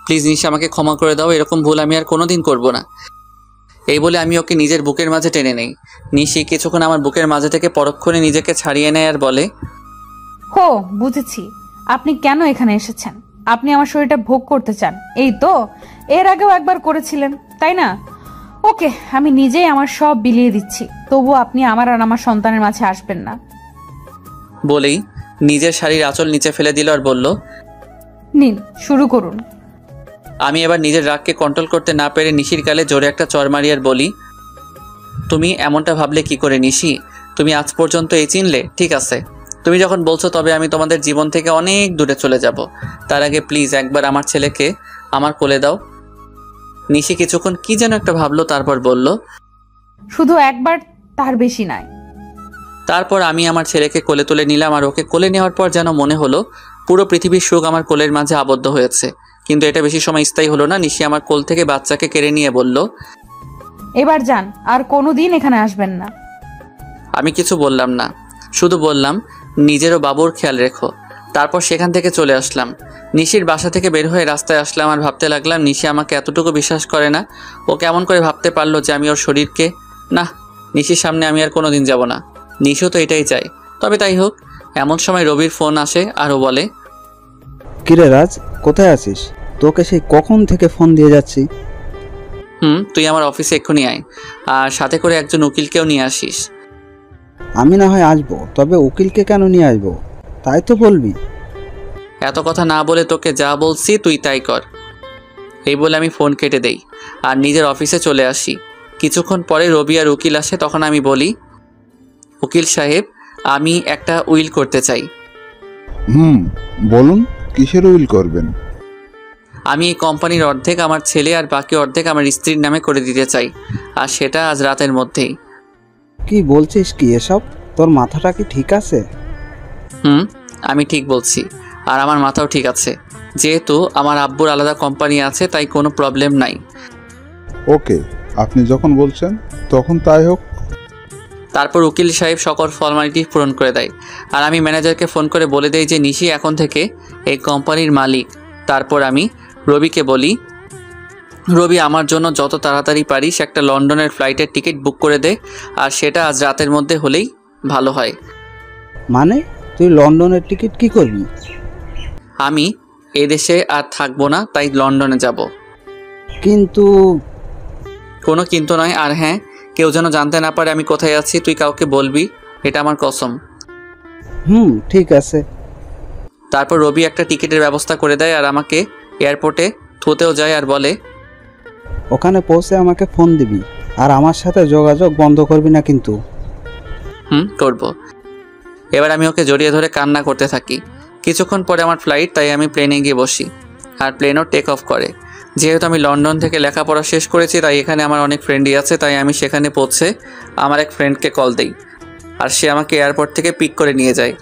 প্লিজ নিশি, আমাকে ক্ষমা করে দাও, এরকম ভুল আমি আর কোনোদিন করব না। এই বলে আমি ওকে নিজের বুকের মাঝে টেনে নেই। নিশি কিছুক্ষণ আমার বুকের মাঝে থেকে পরক্ষণে নিজেকে ছাড়িয়ে নেয় আর বলে, হো, বুঝেছি আপনি কেন এখানে এসেছেন। আপনি আমার শরীরটা ভোগ করতে চান, এই তো? এর আগেও একবার করেছিলেন, তাই না? ওকে, আমি নিজেই আমার সব বিলিয়ে দিচ্ছি, তবু আপনি আমার আর আমার সন্তানের মাঝে আসবেন না। বলেই নিজের শাড়ির আঁচল নিচে ফেলে দিল আর বলল, নিন, শুরু করুন। আমি এবার নিজের রাগকে কন্ট্রোল করতে না পেরে নিশির গালে জোরে একটা চড় মারি আর বলি, তুমি এমনটা ভাবলে কি করে নিশি? তুমি আজ পর্যন্ত এই চিনলে? ঠিক আছে, তুমি যখন বলছো তবে আমি তোমাদের জীবন থেকে অনেক দূরে চলে যাব। তার আগে প্লিজ একবার আমার ছেলেকে আমার কোলে দাও। নিশি কিছুক্ষণ কি যেন একটা ভাবলো, তারপর বলল, শুধু একবার, তার বেশি নয়। তারপর আমি আমার ছেলেকে কোলে তুলে নিলাম, আর ওকে কোলে নেওয়ার পর যেন মনে হলো পুরো পৃথিবীর সুখ আমার কোলের মাঝে আবদ্ধ হয়েছে। কিন্তু এটা বেশি সময় স্থায়ী হলো না। নিশি আমার কোল থেকে বাচ্চাকে কেড়ে নিয়ে বলল, এবার যান, আর কোনোদিন এখানে আসবেন না। আমি কিছু বললাম না, শুধু বললাম নিজেরও বাবুর খেয়াল রেখো। তারপর সেখান থেকে চলে আসলাম। নিশির বাসা থেকে বের হয়ে রাস্তায় আসলাম আর ভাবতে লাগলাম, নিশি আমাকে এতটুকু বিশ্বাস করে না। ও কেমন করে ভাবতে পারলো যে আমি ওর শরীরকে, না, নিশির সামনে আমি আর কোনোদিন যাব না। নিশিও তো এটাই চাই। তবে তাই হোক। এমন সময় রবির ফোন আসে আর ও বলে, কিরে রাজ, কোথায় আছিস? তোকে সেই কখন থেকে ফোন দিয়ে যাচ্ছি। তুই আমার অফিসে এক্ষুনি আয়, আর সাথে করে একজন উকিলকেও নিয়ে আসিস। আমি না হয় আসবো, তবে উকিলকে কেন নিয়ে আসবো তাই তো বলবি। এত কথা না বলে তোকে যা বলছি তুই তাই কর। এই বলে আমি ফোন কেটে দেই আর নিজের অফিসে চলে আসি। কিছুক্ষণ পরে রবি আর উকিল আসে। তখন আমি বলি, উকিল সাহেব, আমি একটা উইল করতে চাই। বলুন, কিসের উইল করবেন? আমি এই কোম্পানির অর্ধেক আমার ছেলে আর বাকি অর্ধেক আমার স্ত্রীর নামে করে দিতে চাই, আর সেটা আজ রাতের মধ্যেই। কি বলছিস কি এসব? তোর মাথাটা কি ঠিক আছে? আমি ঠিক বলছি, আর আমার মাথাও ঠিক আছে। যেহেতু আমার আব্বুর আলাদা কোম্পানি আছে, তাই কোনো প্রবলেম নাই। ওকে, আপনি যখন বলছেন তখন তাই হোক। তারপর উকিল সাহেব সকল ফর্মালিটি পূরণ করে দেয়, আর আমি ম্যানেজারকে ফোন করে বলে দেই যে নিশি এখন থেকে এই কোম্পানির মালিক। তারপর আমি রবিকে বলি, রবি আমার জন্য যত তাড়াতাড়ি পারিস একটা লন্ডনের ফ্লাইটের টিকিট বুক করে দে, আর সেটা আজ রাতের মধ্যে হলেই ভালো হয়। মানে তুই লন্ডনের টিকিট কি করবি? আমি এদেশে আর থাকবো না, তাই লন্ডনে যাব। কিন্তু কোনো কিন্তু নয়। আর হ্যাঁ, কেউ যেন জানতে না পারে আমি কোথায় আছি। তুই কাউকে বলবি, এটা আমার কসম। ঠিক আছে। তারপর রবি একটা টিকিটের ব্যবস্থা করে দেয় আর আমাকে এয়ারপোর্টে থুতেও যায় আর বলে, ওখানে পৌঁছে আমাকে ফোন দিবি, আর আমার সাথে যোগাযোগ বন্ধ করবি না কিন্তু। করব। এবার আমি ওকে জড়িয়ে ধরে কান্না করতে থাকি। কিছুক্ষণ পরে আমার ফ্লাইট, তাই আমি প্লেনে গিয়ে বসি, আর প্লেনও টেক অফ করে। যেহেতু আমি লন্ডন থেকে লেখাপড়া শেষ করেছি, তাই এখানে আমার অনেক ফ্রেন্ডই আছে, তাই আমি সেখানে পৌঁছে আমার এক ফ্রেন্ডকে কল দিই, আর সে আমাকে এয়ারপোর্ট থেকে পিক করে নিয়ে যায়।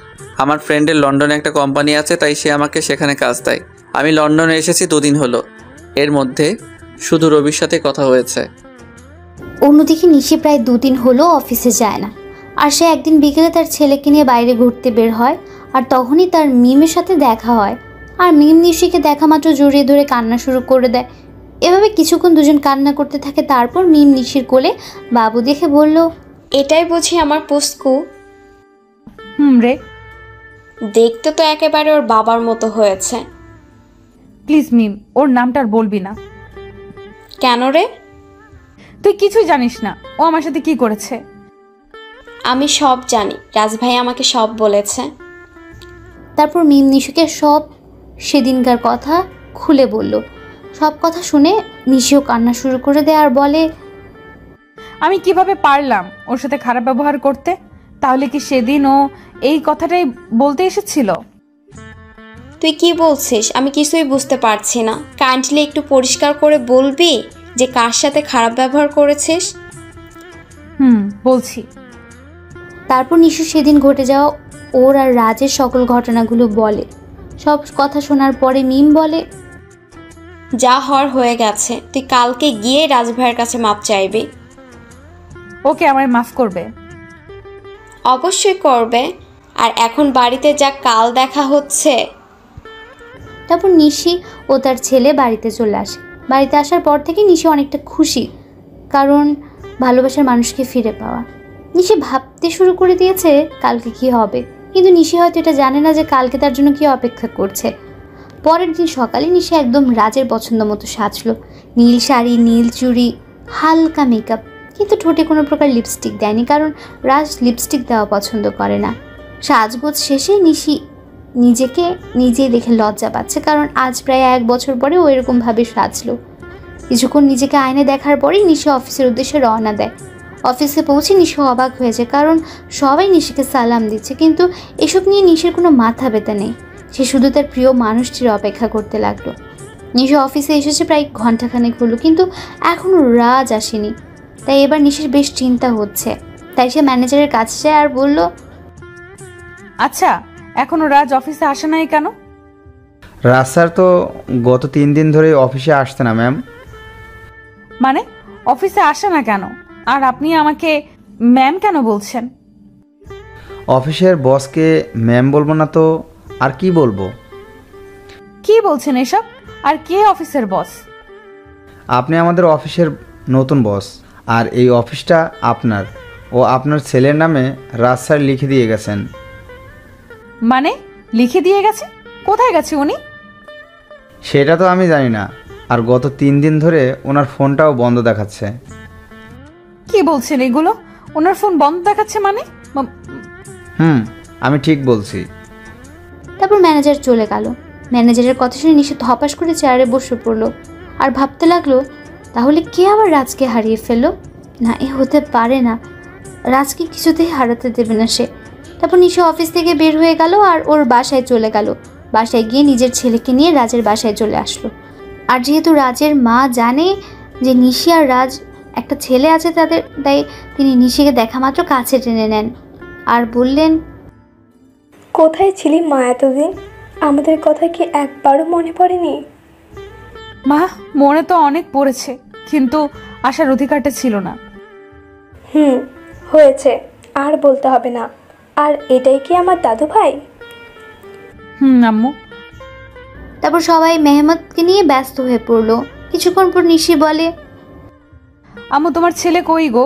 আমার ফ্রেন্ডের লন্ডনে একটা কোম্পানি আছে, তাই সে আমাকে সেখানে কাজ দেয়। আমি লন্ডনে এসেছি 2 দিন হলো। এর মধ্যে শুধু রবির সাথে কথা হয়েছে। অন্যদিকে নিশি প্রায় 2 দিন হলো অফিসে যায় না, আর সে একদিন বিকেলে তার ছেলেকে নিয়ে বাইরে ঘুরতে বের হয়, আর তখনই তার মিমের সাথে দেখা হয়। আর মিম নিশিকে দেখা মাত্র জড়িয়ে ধরে কান্না শুরু করে দেয়। এভাবে কিছুক্ষণ দুজন কান্না করতে থাকে। তারপর মিম নিশির কোলে বাবু দেখে বলল, এটাই বুঝি আমার পুস্কু? রে, দেখতে তো একেবারে ওর বাবার মতো হয়েছে। প্লিজ মিম, ওর নামটা আর বলবি না। কেন রে? তুই কিছুই জানিস না ও আমার সাথে কি করেছে। আমি সব জানি, রাজ ভাই আমাকে সব বলেছে। তারপর মিম নিশুকে সব সেদিনকার কথা খুলে বলল। সব কথা শুনে নিশিও কান্না শুরু করে দেয় আর বলে, আমি কিভাবে পারলাম ওর সাথে খারাপ ব্যবহার করতে? তাহলে কি সেদিন ও এই কথাটাই বলতে এসেছিল? তুই কি বলছিস? আমি কিছুই বুঝতে পারছি না। কাইন্ডলি একটু পরিষ্কার করে বলবি যে কার সাথে খারাপ ব্যবহার করেছিস? বলছি। তারপর নিশু সেদিন ঘটে যাওয়া ওর আর রাজের সকল ঘটনাগুলো বলে। সব কথা শোনার পরে মিম বলে, যা হওয়ার হয়ে গেছে, তুই কালকে গিয়ে রাজ ভাইয়ের কাছে মাপ চাইবি। ওকে আমায় মাফ করবে? অবশ্যই করবে। আর এখন বাড়িতে যা, কাল দেখা হচ্ছে। তারপর নিশি ও তার ছেলে বাড়িতে চলে আসে। বাড়িতে আসার পর থেকে নিশি অনেকটা খুশি, কারণ ভালোবাসার মানুষকে ফিরে পাওয়া। নিশি ভাবতে শুরু করে দিয়েছে কালকে কি হবে, কিন্তু নিশি হয়তো এটা জানে না যে কালকে তার জন্য কি অপেক্ষা করছে। পরের দিন সকালে নিশি একদম রাজের পছন্দ মতো সাজলো। নীল শাড়ি, নীল চুড়ি, হালকা মেকআপ, কিন্তু ঠোঁটে কোনো প্রকার লিপস্টিক দেয়নি, কারণ রাজ লিপস্টিক দেওয়া পছন্দ করে না। সাজগোজ শেষে নিশি নিজেকে নিজেই দেখে লজ্জা পাচ্ছে, কারণ আজ প্রায় 1 বছর পরে ও এরকমভাবে সাজলো। কিছুক্ষণ নিজেকে আয়নায় দেখার পরেই নিশি অফিসের উদ্দেশ্যে রওনা দেয়। অফিসে পৌঁছে নিশি অবাক হয়ে যায়, কারণ সবাই নিশিকে সালাম দিচ্ছে, কিন্তু এসব নিয়ে নিশির কোনো মাথা ব্যথা নেই। সে শুধু তার প্রিয় মানুষটির অপেক্ষা করতে লাগলো। নিশি অফিসে এসেছে প্রায় ঘন্টাখানেক হলো, কিন্তু এখনও রাজ আসেনি। তাই এবার নিশির বেশ চিন্তা হচ্ছে। তাই সে ম্যানেজারের কাছে যায় আর বলল, আচ্ছা, এখনো রাজ অফিসে আসে নাই কেন? রাজ স্যার তো গত 3 দিন ধরে অফিসে আসছে না ম্যাম। মানে অফিসে আসে না কেন? আর আপনি আমাকে ম্যাম কেন বলছেন? অফিসের বসকে ম্যাম বলবো না তো আর কি বলবো? কি বলছেন এসব? আর কে অফিসের বস? আপনি আমাদের অফিসের নতুন বস, আর এই অফিসটা আপনার ও আপনার ছেলের নামে রাজ স্যার লিখে দিয়ে গেছেন। মানে লিখে দিয়ে গেছে? কোথায় গেছে উনি? সেটা তো আমি জানি না, আর গত 3 দিন ধরে ওনার ফোনটাও বন্ধ দেখাচ্ছে। কি বলছেন এগুলো? ওনার ফোন বন্ধ দেখাচ্ছে মানে? আমি ঠিক বলছি। তারপর ম্যানেজার চলে গেল। ম্যানেজারের কথা শুনে নিশি ধপাস করে চেয়ারে বসে পড়লো আর ভাবতে লাগলো, তাহলে কে আবার রাজকে হারিয়ে ফেললো? না, এ হতে পারে না, রাজকে কিছুতেই হারাতে দেবে না সে। তারপর নিশি অফিস থেকে বের হয়ে গেল আর ওর বাসায় চলে গেল। বাসায় গিয়ে নিজের ছেলেকে নিয়ে রাজের বাসায় চলে আসলো। আর যেহেতু রাজের মা জানে যে নিশি আর রাজ একটা ছেলে আছে তাদের, তাই তিনি নিশিকে দেখা মাত্র কাছে টেনে নেন আর বললেন, কোথায় ছিলি মা এতদিন? আমাদের কথা কি একবারও মনে পড়েনি? মা, মনে তো অনেক পড়েছে, কিন্তু আসার অধিকারটা ছিল না। হয়েছে, আর বলতে হবে না। আর এটাই কি আমার দাদু ভাই? আম্মু। তারপর সবাই মেহমতকে নিয়ে ব্যস্ত হয়ে পড়লো। কিছুক্ষণ পর নিশি বলে, আম্মু, তোমার ছেলে কই গো?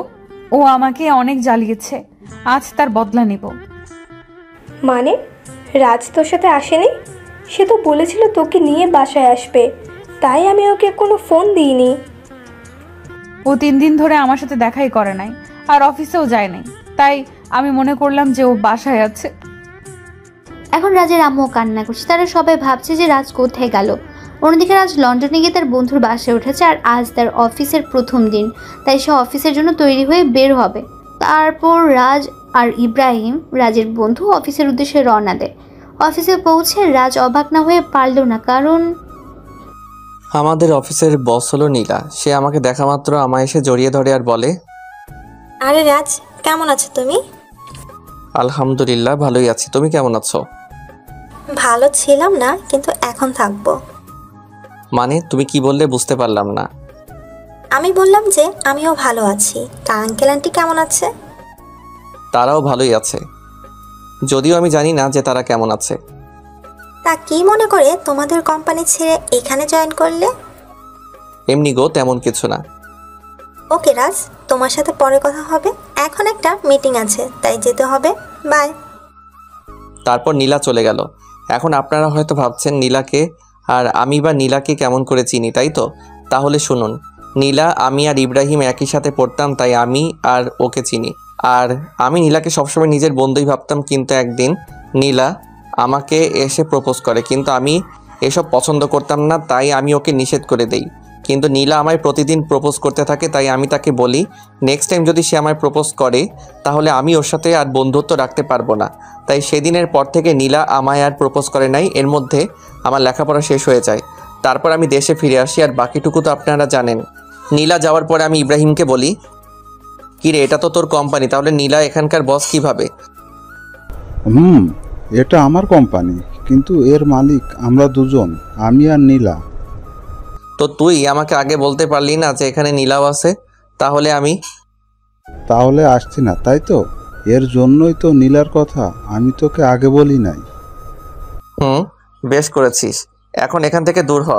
ও আমাকে অনেক জ্বালিয়েছে, আজ তার বদলা নেব। মানে রাজ তোর সাথে আসেনি? সে তো বলেছিল তোকে নিয়ে বাসায় আসবে, তাই আমি ওকে কোনো ফোন দিইনি। ও 3 দিন ধরে আমার সাথে দেখাই করে নাই, আর অফিসেও যায় নাই, তাই আমি মনে করলাম যে ও বাসায় আছে। এখন রাজের আম্মু কান্না করছে। তারা সবাই ভাবছে যে রাজ কোথায় গেল। অন্যদিকে রাজ লন্ডনে গিয়ে তার বন্ধুর বাসায় উঠেছে, আর আজ তার অফিসের প্রথম দিন, তাই সে অফিসের জন্য তৈরি হয়ে বের হবে। তারপর রাজ আর ইব্রাহিম, রাজের বন্ধু, অফিসের উদ্দেশ্যে রওনা দেয়। অফিসে পৌঁছে রাজ অবাক না হয়ে পারল না, কারণ আমাদের অফিসের বস হলো নীলা। সে আমাকে দেখা মাত্র আমায় এসে জড়িয়ে ধরে আর বলে, আরে রাজ, কেমন আছো তুমি? আলহামদুলিল্লাহ, ভালোই আছি। তুমি কেমন আছো? ভালো ছিলাম না, কিন্তু এখন থাকবো। মানে তুমি কি বললে বুঝতে পারলাম না। আমি বললাম যে আমিও ভালো আছি। তা আঙ্কেল আন্টি কেমন আছে? তারাও ভালোই আছে, যদিও আমি জানি না যে তারা কেমন আছে। তা কি মনে করে তোমাদের কোম্পানি ছেড়ে এখানে জয়েন করলে? এমনি গো, তেমন কিছু না। ওকে রাজ, তোমার সাথে পরে কথা হবে, এখন একটা মিটিং আছে তাই যেতে হবে। বাই। তারপর নীলা চলে গেল। এখন আপনারা হয়তো ভাবছেন নীলাকে আর আমি বা নীলাকে কেমন করে চিনি, তাই তো? তাহলে শুনুন, নীলা, আমি আর ইব্রাহিম একই সাথে পড়তাম, তাই আমি আর ওকে চিনি। আর আমি নীলাকে সবসময় নিজের বন্ধুই ভাবতাম, কিন্তু একদিন নীলা আমাকে এসে প্রপোজ করে, কিন্তু আমি এসব পছন্দ করতাম না, তাই আমি ওকে নিষেধ করে দেই। কিন্তু নীলা আমায় প্রতিদিন প্রপোজ করতে থাকে, তাই আমি তাকে বলি নেক্সট টাইম যদি সে আমায় প্রপোজ করে তাহলে আমি ওর সাথে আর বন্ধুত্ব রাখতে পারবো না। তাই সেদিনের পর থেকে নীলা আমায় আর প্রপোজ করে নাই। এর মধ্যে আমার লেখাপড়া শেষ হয়ে যায়। তারপর আমি দেশে ফিরে আসি, আর বাকিটুকু তো আপনারা জানেন। নীলা যাওয়ার পরে আমি ইব্রাহিমকে বলি, কিরে, এটা তো তোর কোম্পানি, তাহলে নীলা এখানকার বস কিভাবে? এটা আমার কোম্পানি, কিন্তু এর মালিক আমরা দুজন, আমি আর নীলা। তো তুই আমাকে আগে বলতে পারলি না যে এখানে নীলাও আছে? তাহলে আসছি না, তাই তো? এর জন্যই তো নীলার কথা আমি তোকে আগে বলি নাই। বেশ করেছিস। এখন এখান থেকে দূর হ,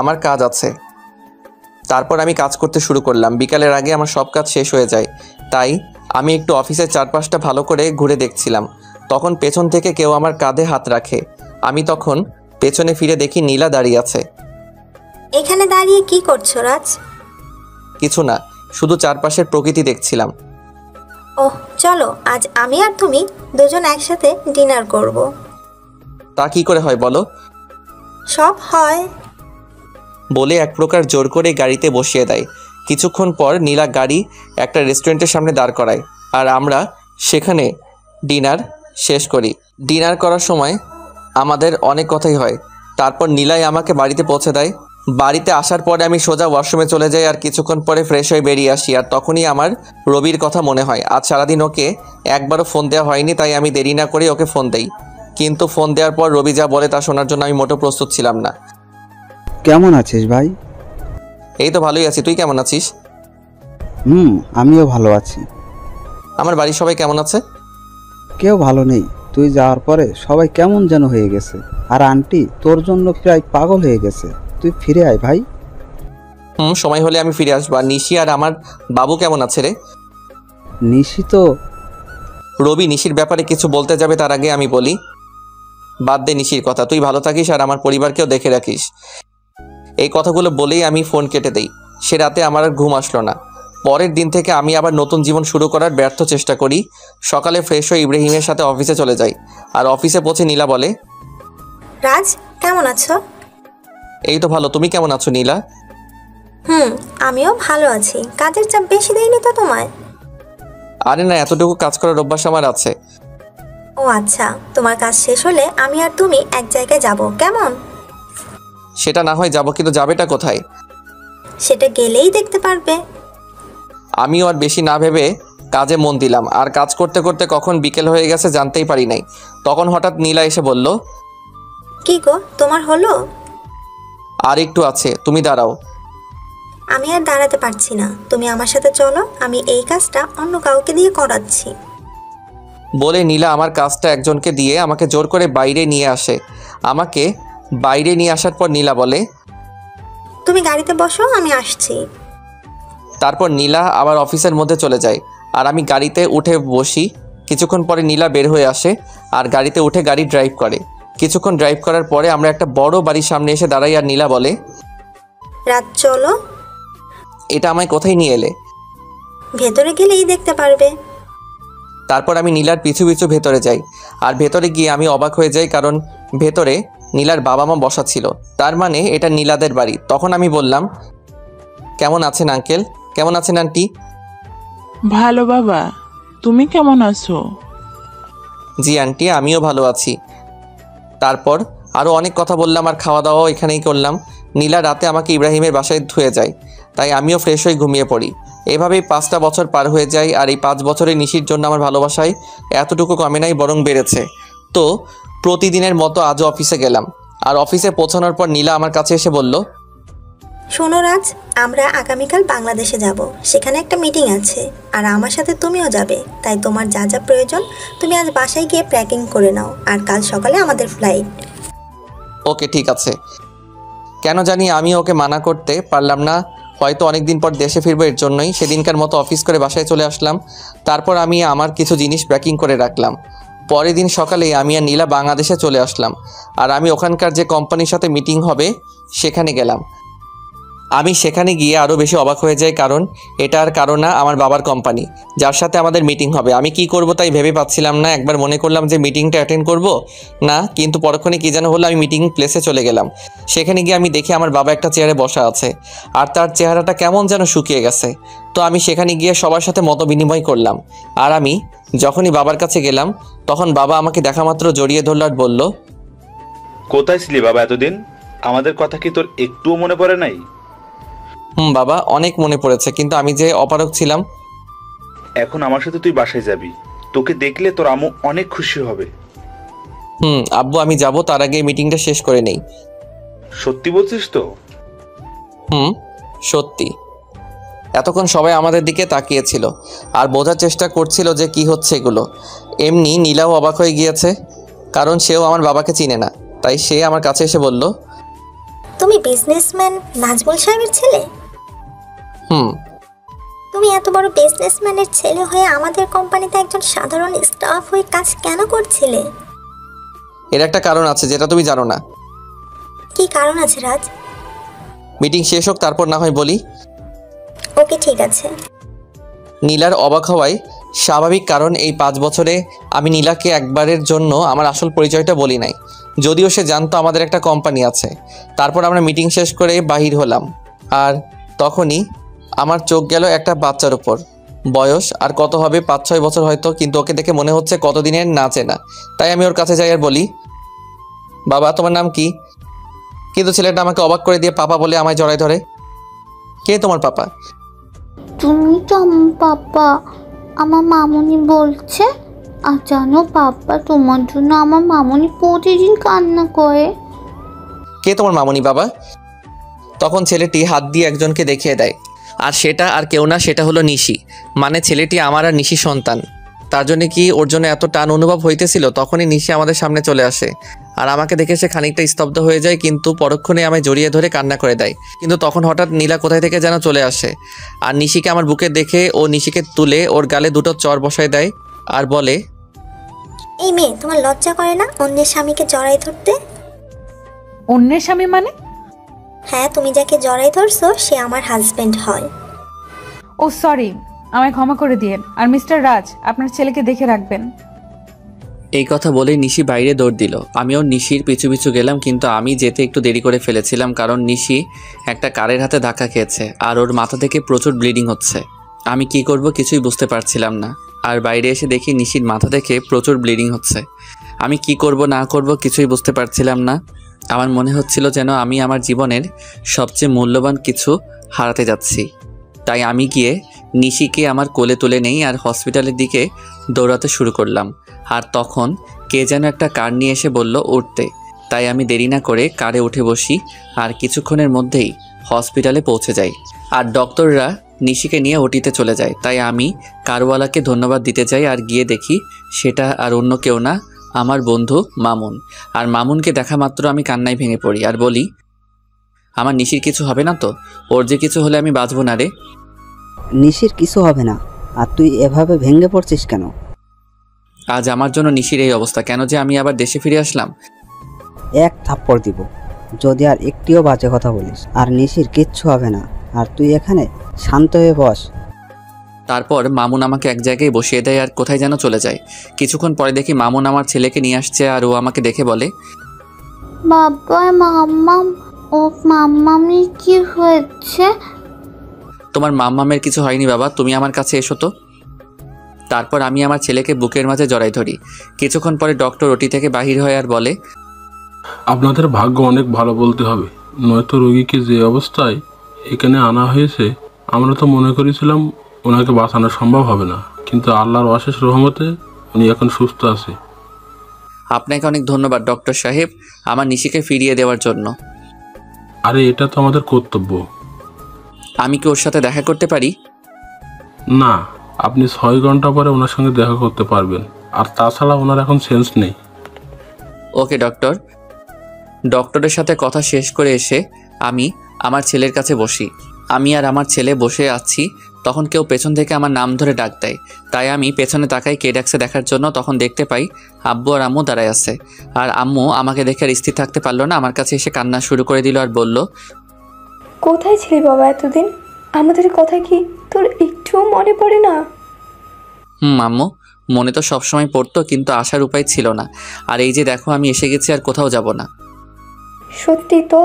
আমার কাজ আছে। তারপর আমি কাজ করতে শুরু করলাম। বিকালের আগে আমার সব কাজ শেষ হয়ে যায়, তাই আমি একটু অফিসের চারপাশটা ভালো করে ঘুরে দেখছিলাম। তখন পেছন থেকে কেউ আমার কাঁধে হাত রাখে। আমি তখন পেছনে ফিরে দেখি নীলা দাঁড়িয়ে আছে। এখানে দাঁড়িয়ে কি করছো রাজ? কিছু না, শুধু চারপাশের প্রকৃতি দেখছিলাম। ওহ, চলো আজ আমি আর তুমি দুজন একসাথে ডিনার করব। তা কি করে হয় বলো? সব হয়। বলে এক প্রকার জোর করে গাড়িতে বসিয়ে দেয়। কিছুক্ষণ পর নীলা গাড়ি একটা রেস্টুরেন্টের সামনে দাঁড় করায়, আর আমরা সেখানে ডিনার শেষ করি। ডিনার করার সময় আমাদের অনেক কথাই হয়। তারপর নীলাই আমাকে বাড়িতে পৌঁছে দেয়। বাড়িতে আসার পরে আমি সোজা ওয়াশরুমে চলে যাই, আর কিছুক্ষণ পরে ফ্রেশ হয়ে বেরিয়ে আসি। আর তখনই আমার রবির কথা মনে হয়। আজ সারাদিন ওকে একবারও ফোন দেওয়া হয়নি, তাই আমি দেরি না করে ওকে ফোন দেই। কিন্তু ফোন দেওয়ার পর রবি যা বলে তা শোনার জন্য আমি মোটেও প্রস্তুত ছিলাম না। কেমন আছিস ভাই? এই তো ভালোই আছি, তুই কেমন আছিস? আমিও ভালো আছি। আমার বাড়ির সবাই কেমন আছে? কেউ ভালো নেই। তুই যাওয়ার পরে সবাই কেমন যেন হয়ে গেছে, আর আন্টি তোর জন্য প্রায় পাগল হয়ে গেছে। তুই ফিরে আয় ভাই। সময় হলে আমি ফিরে আসবো। আর নিশি আর আমার বাবু কেমন আছে রে? নিশি তো... রবি নিশির ব্যাপারে কিছু বলতে যাবে তার আগে আমি বলি, বাদ দে নিশির কথা, তুই ভালো থাকিস আর আমার পরিবারকেও দেখে রাখিস। এই কথাগুলো বলেই আমি ফোন কেটে দেই। সে রাতে আমার আর ঘুম আসলো না। পরের দিন থেকে আমি আবার নতুন জীবন শুরু করার ব্যর্থ চেষ্টা করি। সকালে ফ্রেশ হয়ে ইব্রাহিমের সাথে অফিসে চলে যাই। আর অফিসে পৌঁছে নীলা বলে, রাজ কেমন আছো? এই তো ভালো, তুমি কেমন আছো নীলা? আমিও ভালো আছি। কাজের চাপ বেশি দেয়নি তো তোমায়? আরে না, এতটুকু কাজ করার অভ্যাস আমার আছে। ও আচ্ছা, তোমার কাজ শেষ হলে আমি আর তুমি এক জায়গায় যাব, কেমন? সেটা না হয় যাব, কিন্তু যাবেটা কোথায়? সেটা গেলেই দেখতে পারবে। আমিও আর বেশি না ভেবে কাজে মন দিলাম। আর কাজ করতে করতে কখন বিকেল হয়ে গেছে জানতেই পারি নাই। তখন হঠাৎ নীলা এসে বলল, কি গো, তোমার হলো? আর একটু আছে, তুমি দাঁড়াও। আমি আর দাঁড়াতে পারছি না, তুমি আমার সাথে চলো, আমি এই কাজটা অন্য কাউকে দিয়ে করাচ্ছি। বলে নীলা আমার কাজটা একজনকে দিয়ে আমাকে জোর করে বাইরে নিয়ে আসে। আমাকে বাইরে নিয়ে আসার পর নীলা বলে, তুমি গাড়িতে বসো, আমি আসছি। তারপর নীলা আবার অফিসের মধ্যে চলে যায়, আর আমি গাড়িতে উঠে বসি। কিছুক্ষণ পরে নীলা বের হয়ে আসে আর গাড়িতে উঠে গাড়ি ড্রাইভ করে। কিছুক্ষণ ড্রাইভ করার পরে আমরা একটা বড় বাড়ির সামনে এসে দাঁড়াই, আর নীলা বলে, রাত চলো। এটা আমায় কোথায় নিয়ে এলে? ভেতরে গেলেই দেখতে পারবে। তারপর আমি নীলার পিছু পিছু ভেতরে যাই। আর ভেতরে গিয়ে আমি অবাক হয়ে যাই, কারণ ভেতরে নীলার বাবা মা বসা ছিল। তার মানে এটা নীলাদের বাড়ি। তখন আমি বললাম, কেমন আছেন আঙ্কেল? কেমন আছেন আন্টি? ভালো বাবা, তুমি কেমন আছো? জি আন্টি, আমিও ভালো আছি। তারপর আরও অনেক কথা বললাম, আর খাওয়া দাওয়াও এখানেই করলাম। নীলা রাতে আমাকে ইব্রাহিমের বাসায় ধুয়ে যায়, তাই আমিও ফ্রেশ হয়ে ঘুমিয়ে পড়ি। এভাবেই 5টা বছর পার হয়ে যায়। আর এই 5 বছরে নিশির জন্য আমার ভালোবাসায় এতটুকু কমে নাই, বরং বেড়েছে। তো প্রতিদিনের মতো আজও অফিসে গেলাম। আর অফিসে পৌঁছানোর পর নীলা আমার কাছে এসে বলল, শোনো রাজ, আমরা আগামীকাল বাংলাদেশে যাব, সেখানে একটা মিটিং আছে, আর আমার সাথে তুমিও যাবে। তাই তোমার যা যা প্রয়োজন তুমি আজ বাসায় গিয়ে প্যাকিং করে নাও, আর কাল সকালে আমাদের ফ্লাইট। ওকে ঠিক আছে। কেন জানি আমি ওকে মানা করতে পারলাম না। হয়তো অনেক দিন পর দেশে ফিরবো, এর জন্যই সেদিনকার মতো অফিস করে বাসায় চলে আসলাম। তারপর আমি আমার কিছু জিনিস প্যাকিং করে রাখলাম। পরের দিন সকালেই আমি আর নীলা বাংলাদেশে চলে আসলাম। আর আমি ওখানকার যে কোম্পানির সাথে মিটিং হবে সেখানে গেলাম। আমি সেখানে গিয়ে আরও বেশি অবাক হয়ে যাই, কারণ এটা আর কারণ না, আমার বাবার কোম্পানি, যার সাথে আমাদের মিটিং হবে। আমি কি করব তাই ভেবে পাচ্ছিলাম না। একবার মনে করলাম যে মিটিংটা অ্যাটেন্ড করব না, কিন্তু পরক্ষণে কী যেন হলো, আমি মিটিং প্লেসে চলে গেলাম। সেখানে গিয়ে আমি দেখি আমার বাবা একটা চেয়ারে বসা আছে, আর তার চেহারাটা কেমন যেন শুকিয়ে গেছে। তো আমি সেখানে গিয়ে সবার সাথে মত বিনিময় করলাম। আর আমি যখনই বাবার কাছে গেলাম, তখন বাবা আমাকে দেখা মাত্র জড়িয়ে ধরল আর বলল, কোথায় ছিলি বাবা এতদিন? আমাদের কথা কি তোর একটুও মনে পড়ে নাই? বাবা, অনেক মনে পড়েছে, কিন্তু আমি যে অপারগ ছিলাম। এখন আমার সাথে তুই বাসায় যাবি, তোকে দেখলে তোর আম্মু অনেক খুশি হবে। আব্বু, আমি যাব, তার আগে মিটিংটা শেষ করে নেই। সত্যি বলছিস তো? সত্যি। এতক্ষণ সবাই আমাদের দিকে তাকিয়েছিল আর বোঝার চেষ্টা করছিল যে কি হচ্ছে এগুলো। এমনি নীলাও অবাক হয়ে গিয়েছে, কারণ সেও আমার বাবাকে চিনে না। তাই সে আমার কাছে এসে বলল, তুমি বিজনেসম্যান নাজমুল সাহেবের ছেলে? তুমি এত বড় বিজনেসম্যানের ছেলে হয়ে আমাদের কোম্পানিতে একজন সাধারণ স্টাফ হয়ে কাজ কেন করছিলে? এর একটা কারণ আছে যেটা তুমি জানো না। কি কারণ আছে রাজ? মিটিং শেষ হোক, তারপর না হয় বলি। ওকে, ঠিক আছে। নীলার অবাক হওয়াই স্বাভাবিক, কারণ এই 5 বছরে আমি নীলাকে একবারের জন্য আমার আসল পরিচয়টা বলি নাই, যদিও সে জানতো আমাদের একটা কোম্পানি আছে। তারপর আমরা মিটিং শেষ করে বাহির হলাম, আর তখনই আমার চোখ গেল একটা বাচ্চার উপর। বয়স আর কত হবে, 5-6 বছর হয়তো, কিন্তু ওকে দেখে মনে হচ্ছে কতদিনের না চেনা। তাই আমি ওর কাছে যাই আর বলি, বাবা, তোমার নাম কি? কিন্তু ছেলেটা আমাকে অবাক করে দিয়ে পাপা বলে আমায় জড়ায় ধরে। কে তোমার পাপা? তুমি তো আমার পাপা, আমার মামুনি বলছে। আর জানো পাপা, তোমার জন্য আমার মামুনি প্রতিদিন কান্না করে। কে তোমার মামুনি বাবা? তখন ছেলেটি হাত দিয়ে একজনকে দেখিয়ে দেয়, আর সেটা আর কেউ না, সেটা হলো নিশি। মানে ছেলেটি আমার আর নিশি সন্তান। তার জন্য কি ওর জন্য এত টান অনুভব হইতেছিল? তখনই নিশি আমাদের সামনে চলে আসে, আর আমাকে দেখে সে খানিকটা স্তব্ধ হয়ে যায়, কিন্তু পরক্ষণে আমায় জড়িয়ে ধরে কান্না করে দেয়। কিন্তু তখন হঠাৎ নীলা কোথায় থেকে যেন চলে আসে, আর নিশিকে আমার বুকে দেখে ও নিশিকে তুলে ওর গালে 2টো চড় বসায় দেয় আর বলে, এই মেয়ে, তোমার লজ্জা করে না অন্যের স্বামীকে জড়াই ধরতে? অন্যের স্বামী মানে? হ্যাঁ, তুমি যাকে জড়াই ধরছো সে আমার হাজবেন্ড হয়। ও সরি, আমায় ক্ষমা করে দিয়েন। আর মিস্টার রাজ, আপনার ছেলেকে দেখে রাখবেন। এই কথা বলে নিশি বাইরে দৌড় দিল। আমিও নিশির পিছু পিছু গেলাম, কিন্তু আমি যেতে একটু দেরি করে ফেলেছিলাম, কারণ নিশি একটা কারের হাতে ধাক্কা খেয়েছে আর ওর মাথা থেকে প্রচুর ব্লিডিং হচ্ছে। আমি কি করব কিছুই বুঝতে পারছিলাম না। আর বাইরে এসে দেখি নিশির মাথা থেকে প্রচুর ব্লিডিং হচ্ছে। আমি কি করব না করব কিছুই বুঝতে পারছিলাম না। আমার মনে হচ্ছিল যেন আমি আমার জীবনের সবচেয়ে মূল্যবান কিছু হারাতে যাচ্ছি। তাই আমি গিয়ে নিশিকে আমার কোলে তুলে নেই আর হসপিটালের দিকে দৌড়াতে শুরু করলাম। আর তখন কে যেন একটা কার নিয়ে এসে বলল উঠতে। তাই আমি দেরি না করে কারে উঠে বসি, আর কিছুক্ষণের মধ্যেই হসপিটালে পৌঁছে যাই। আর ডক্টররা নিশিকে নিয়ে ওটিতে চলে যায়। তাই আমি কারওয়ালাকে ধন্যবাদ দিতে যাই, আর গিয়ে দেখি সেটা আর অন্য কেউ না, আমার বন্ধু মামুন। আর মামুনকে দেখা মাত্র আমি কান্নায় ভেঙে পড়ি আর বলি, আমার নিশির কিছু হবে না তো? ওর যে কিছু হলে আমি বাঁচবো না রে। নিশির কিছু হবে না, আর তুই এভাবে ভেঙে পড়ছিস কেন? আজ আমার জন্য নিশির এই অবস্থা, কেন যে আমি আবার দেশে ফিরে আসলাম। এক থাপ্পড় দিব যদি আর একটিও বাজে কথা বলিস। আর নিশির কিচ্ছু হবে না, আর তুই এখানে শান্ত হয়ে বস। তারপর মামুন আমাকে এক জায়গায় বসিয়ে দেয় আর কোথায় যেন চলে যায়। কিছুক্ষণ পরে দেখি মামুন আমার ছেলেকে নিয়ে আসছে, আর ও আমাকে দেখে বলে, বাবা, মাম্মাম, ও মাম্মামি কি হয়েছে? তোমার মাম্মামের কিছু হয়নি বাবা, তুমি আমার কাছে এসো তো। তারপর আমি আমার ছেলেকে বুকের মাঝে জড়াই ধরি। কিছুক্ষণ পরে ডক্টর ওটি থেকে বাহির হয় আর বলে, আপনাদের ভাগ্য অনেক ভালো বলতে হবে, নয়তো রোগীকে যে অবস্থায় এখানে আনা হয়েছে, আমরা তো মনে করেছিলাম ওনাকে বাঁচানো সম্ভব হবে না, কিন্তু আল্লাহর অশেষ রহমতে উনি এখন সুস্থ আছে। আপনাকে অনেক ধন্যবাদ ডক্টর সাহেব, আমার নিশিকে ফিরিয়ে দেওয়ার জন্য। আরে এটা তো আমাদের কর্তব্য। আমি কি ওর সাথে দেখা করতে পারি? না, আপনি 6 ঘন্টা পরে ওনার সঙ্গে দেখা করতে পারবেন, আর তাছাড়া ওনার এখন সেন্স নেই। ওকে ডক্টর। ডক্টরের সাথে কথা শেষ করে এসে আমি আমার ছেলের কাছে বসি। আমি আর আমার ছেলে বসে আছি, তখন কেউ পেছন থেকে আমার নাম ধরে ডাক দেয়। তাই আমি পেছনে তাকাই কে ডাকছে দেখার জন্য। তখন দেখতে পাই আব্বু আর আম্মু দাঁড়ায় আছে। আর আম্মু আমাকে দেখে আর স্থির থাকতে পারলো না, আমার কাছে এসে কান্না শুরু করে দিল আর বলল, কোথায় ছিলি বাবা এতদিন? আমাদের কথা কি তোর একটুও মনে পড়ে না? আম্মু, মনে তো সবসময় পড়তো, কিন্তু আসার উপায় ছিল না। আর এই যে দেখো আমি এসে গেছি, আর কোথাও যাব না। সত্যি তো?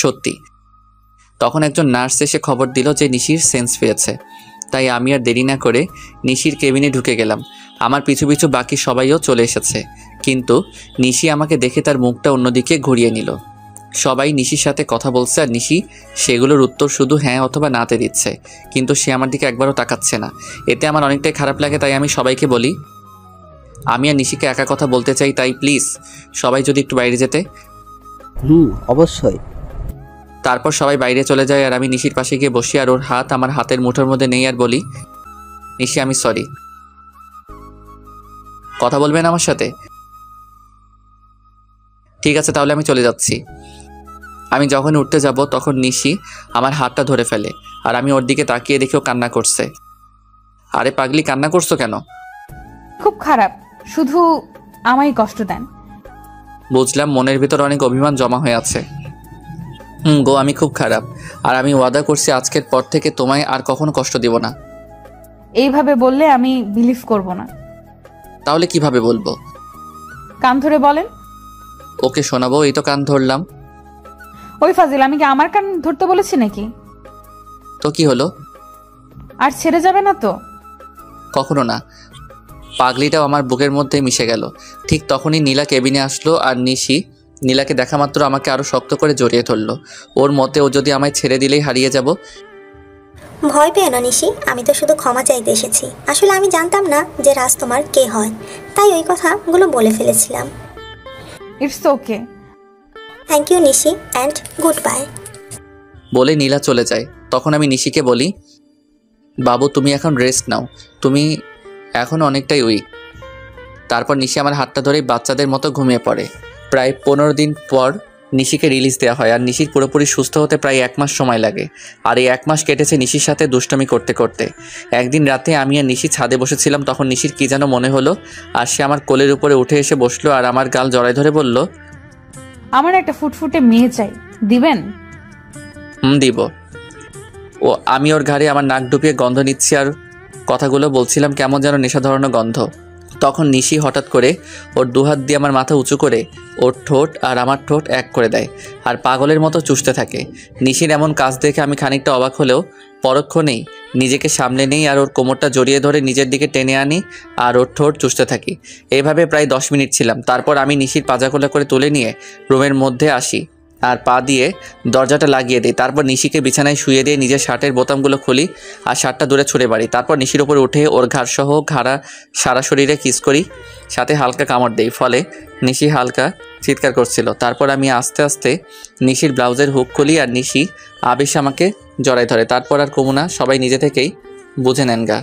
সত্যি। তখন একজন নার্স এসে খবর দিল যে নিশির সেন্স ফিরেছে। তাই আমি আর দেরি না করে নিশির কেবিনে ঢুকে গেলাম। আমার পিছু পিছু বাকি সবাইও চলে এসেছে, কিন্তু নিশি আমাকে দেখে তার মুখটা অন্যদিকে ঘুরিয়ে নিল। সবাই নিশির সাথে কথা বলছে আর নিশি সেগুলোর উত্তর শুধু হ্যাঁ অথবা নাতে দিচ্ছে, কিন্তু সে আমার দিকে একবারও তাকাচ্ছে না। এতে আমার অনেকটাই খারাপ লাগে। তাই আমি সবাইকে বলি, আমি আর নিশিকে একা কথা বলতে চাই, তাই প্লিজ সবাই যদি একটু বাইরে যেতে। অবশ্যই। তারপর সবাই বাইরে চলে যায় আর আমি নিশির পাশে গিয়ে বসি আর ওর হাত আমার হাতের মুঠোর মধ্যে নেই আর বলি, নিশি আমি সরি। কথা বলবেন আমার সাথে? ঠিক আছে, তাহলে আমি চলে যাচ্ছি। আমি যখন উঠতে যাব তখন নিশি আমার হাতটা ধরে ফেলে আর আমি ওর দিকে তাকিয়ে দেখেও কান্না করছে। আরে পাগলি, কান্না করছো কেন? খুব খারাপ, শুধু আমায় কষ্ট দেন। বুঝলাম, মনের ভিতর অনেক অভিমান জমা হয়ে আছে। গো, আমি খুব খারাপ, আর আমি ওয়াদা করছি আজকের পর থেকে তোমায় আর কখনো কষ্ট দিব না। এইভাবে বললে আমি বিলিভ করব না। তাহলে কিভাবে বলবো? কান ধরে বলেন। ওকে শোনাবো, এই তো কান ধরলাম। ওই ফাজিল, আমি কি আমার কান ধরতে বলেছি নাকি? তো কি হলো? আর ছেড়ে যাবে না তো? কখনো না। পাগলিটাও আমার বুকের মধ্যে মিশে গেল। ঠিক তখনই নীলা কেবিনে আসলো আর নিশি নীলাকে দেখা মাত্র আমাকে আরো শক্ত করে জড়িয়ে ধরলো। ওর মতে ও যদি আমায় ছেড়ে দিলেই হারিয়ে যাব। ভয় পেও না নিশি, আমি তো শুধু ক্ষমা চাইতে এসেছি। আসলে আমি জানতাম না যে রাজ তোমার কে হয়, তাই ওই কথাগুলো বলে ফেলেছিলাম। It's okay. Thank you Nishi, and goodbye. বলে নীলা চলে যায়। তখন আমি নিশিকে বলি, বাবু তুমি এখন রেস্ট নাও, তুমি এখন অনেকটাই উইক। তারপর নিশি আমার হাতটা ধরে বাচ্চাদের মতো ঘুমিয়ে পড়ে। প্রায় 15 দিন পর নিশিকে রিলিজ দেওয়া হয় আর নিশির পুরোপুরি সুস্থ হতে প্রায় 1 মাস সময় লাগে। আর এই 1 মাস কেটেছে নিশির সাথে দুষ্টমি করতে করতে। একদিন রাতে আমি আর নিশি ছাদে বসেছিলাম, তখন নিশির কী যেন মনে হলো আর সে আমার কোলের উপরে উঠে এসে বসলো আর আমার গাল জড়ায় ধরে বলল, আমার একটা ফুটফুটে মেয়ে চাই, দিবেন? দিব। ও আমি ওর ঘাড়ে আমার নাক ডুবিয়ে গন্ধ নিচ্ছি আর কথাগুলো বলছিলাম, কেমন যেন নেশা ধরানো গন্ধ। তখন নিশি হঠাৎ করে ওর দুহাত দিয়ে আমার মাথা উঁচু করে ওর ঠোঁট আর আমার ঠোঁট এক করে দেয় আর পাগলের মতো চুষতে থাকে। নিশির এমন কাজ দেখে আমি খানিকটা অবাক হলেও পরক্ষণেই নিজেকে সামলে নেই আর ওর কোমরটা জড়িয়ে ধরে নিজের দিকে টেনে আনি আর ওর ঠোঁট চুষতে থাকি। এইভাবে প্রায় 10 মিনিট ছিলাম। তারপর আমি নিশির পাজাখোলা করে তুলে নিয়ে রুমের মধ্যে আসি আর পা দিয়ে দরজাটা লাগিয়ে দিই। তারপর নিশিকে বিছানায় শুয়ে দিয়ে নিজের শার্টের বোতামগুলো খুলি আর শার্টটা দূরে ছুঁড়ে মারি। তারপর নিশির ওপরে উঠে ওর ঘাড়সহ সারা শরীরে কিস করি, সাথে হালকা কামড় দেই। ফলে নিশি হালকা চিৎকার করছিল। তারপর আমি আস্তে আস্তে নিশির ব্লাউজের হুক খুলি আর নিশি আবেশে আমাকে জড়ায় ধরে। তারপর আর কমুনা, সবাই নিজে থেকেই বুঝে নেন গা।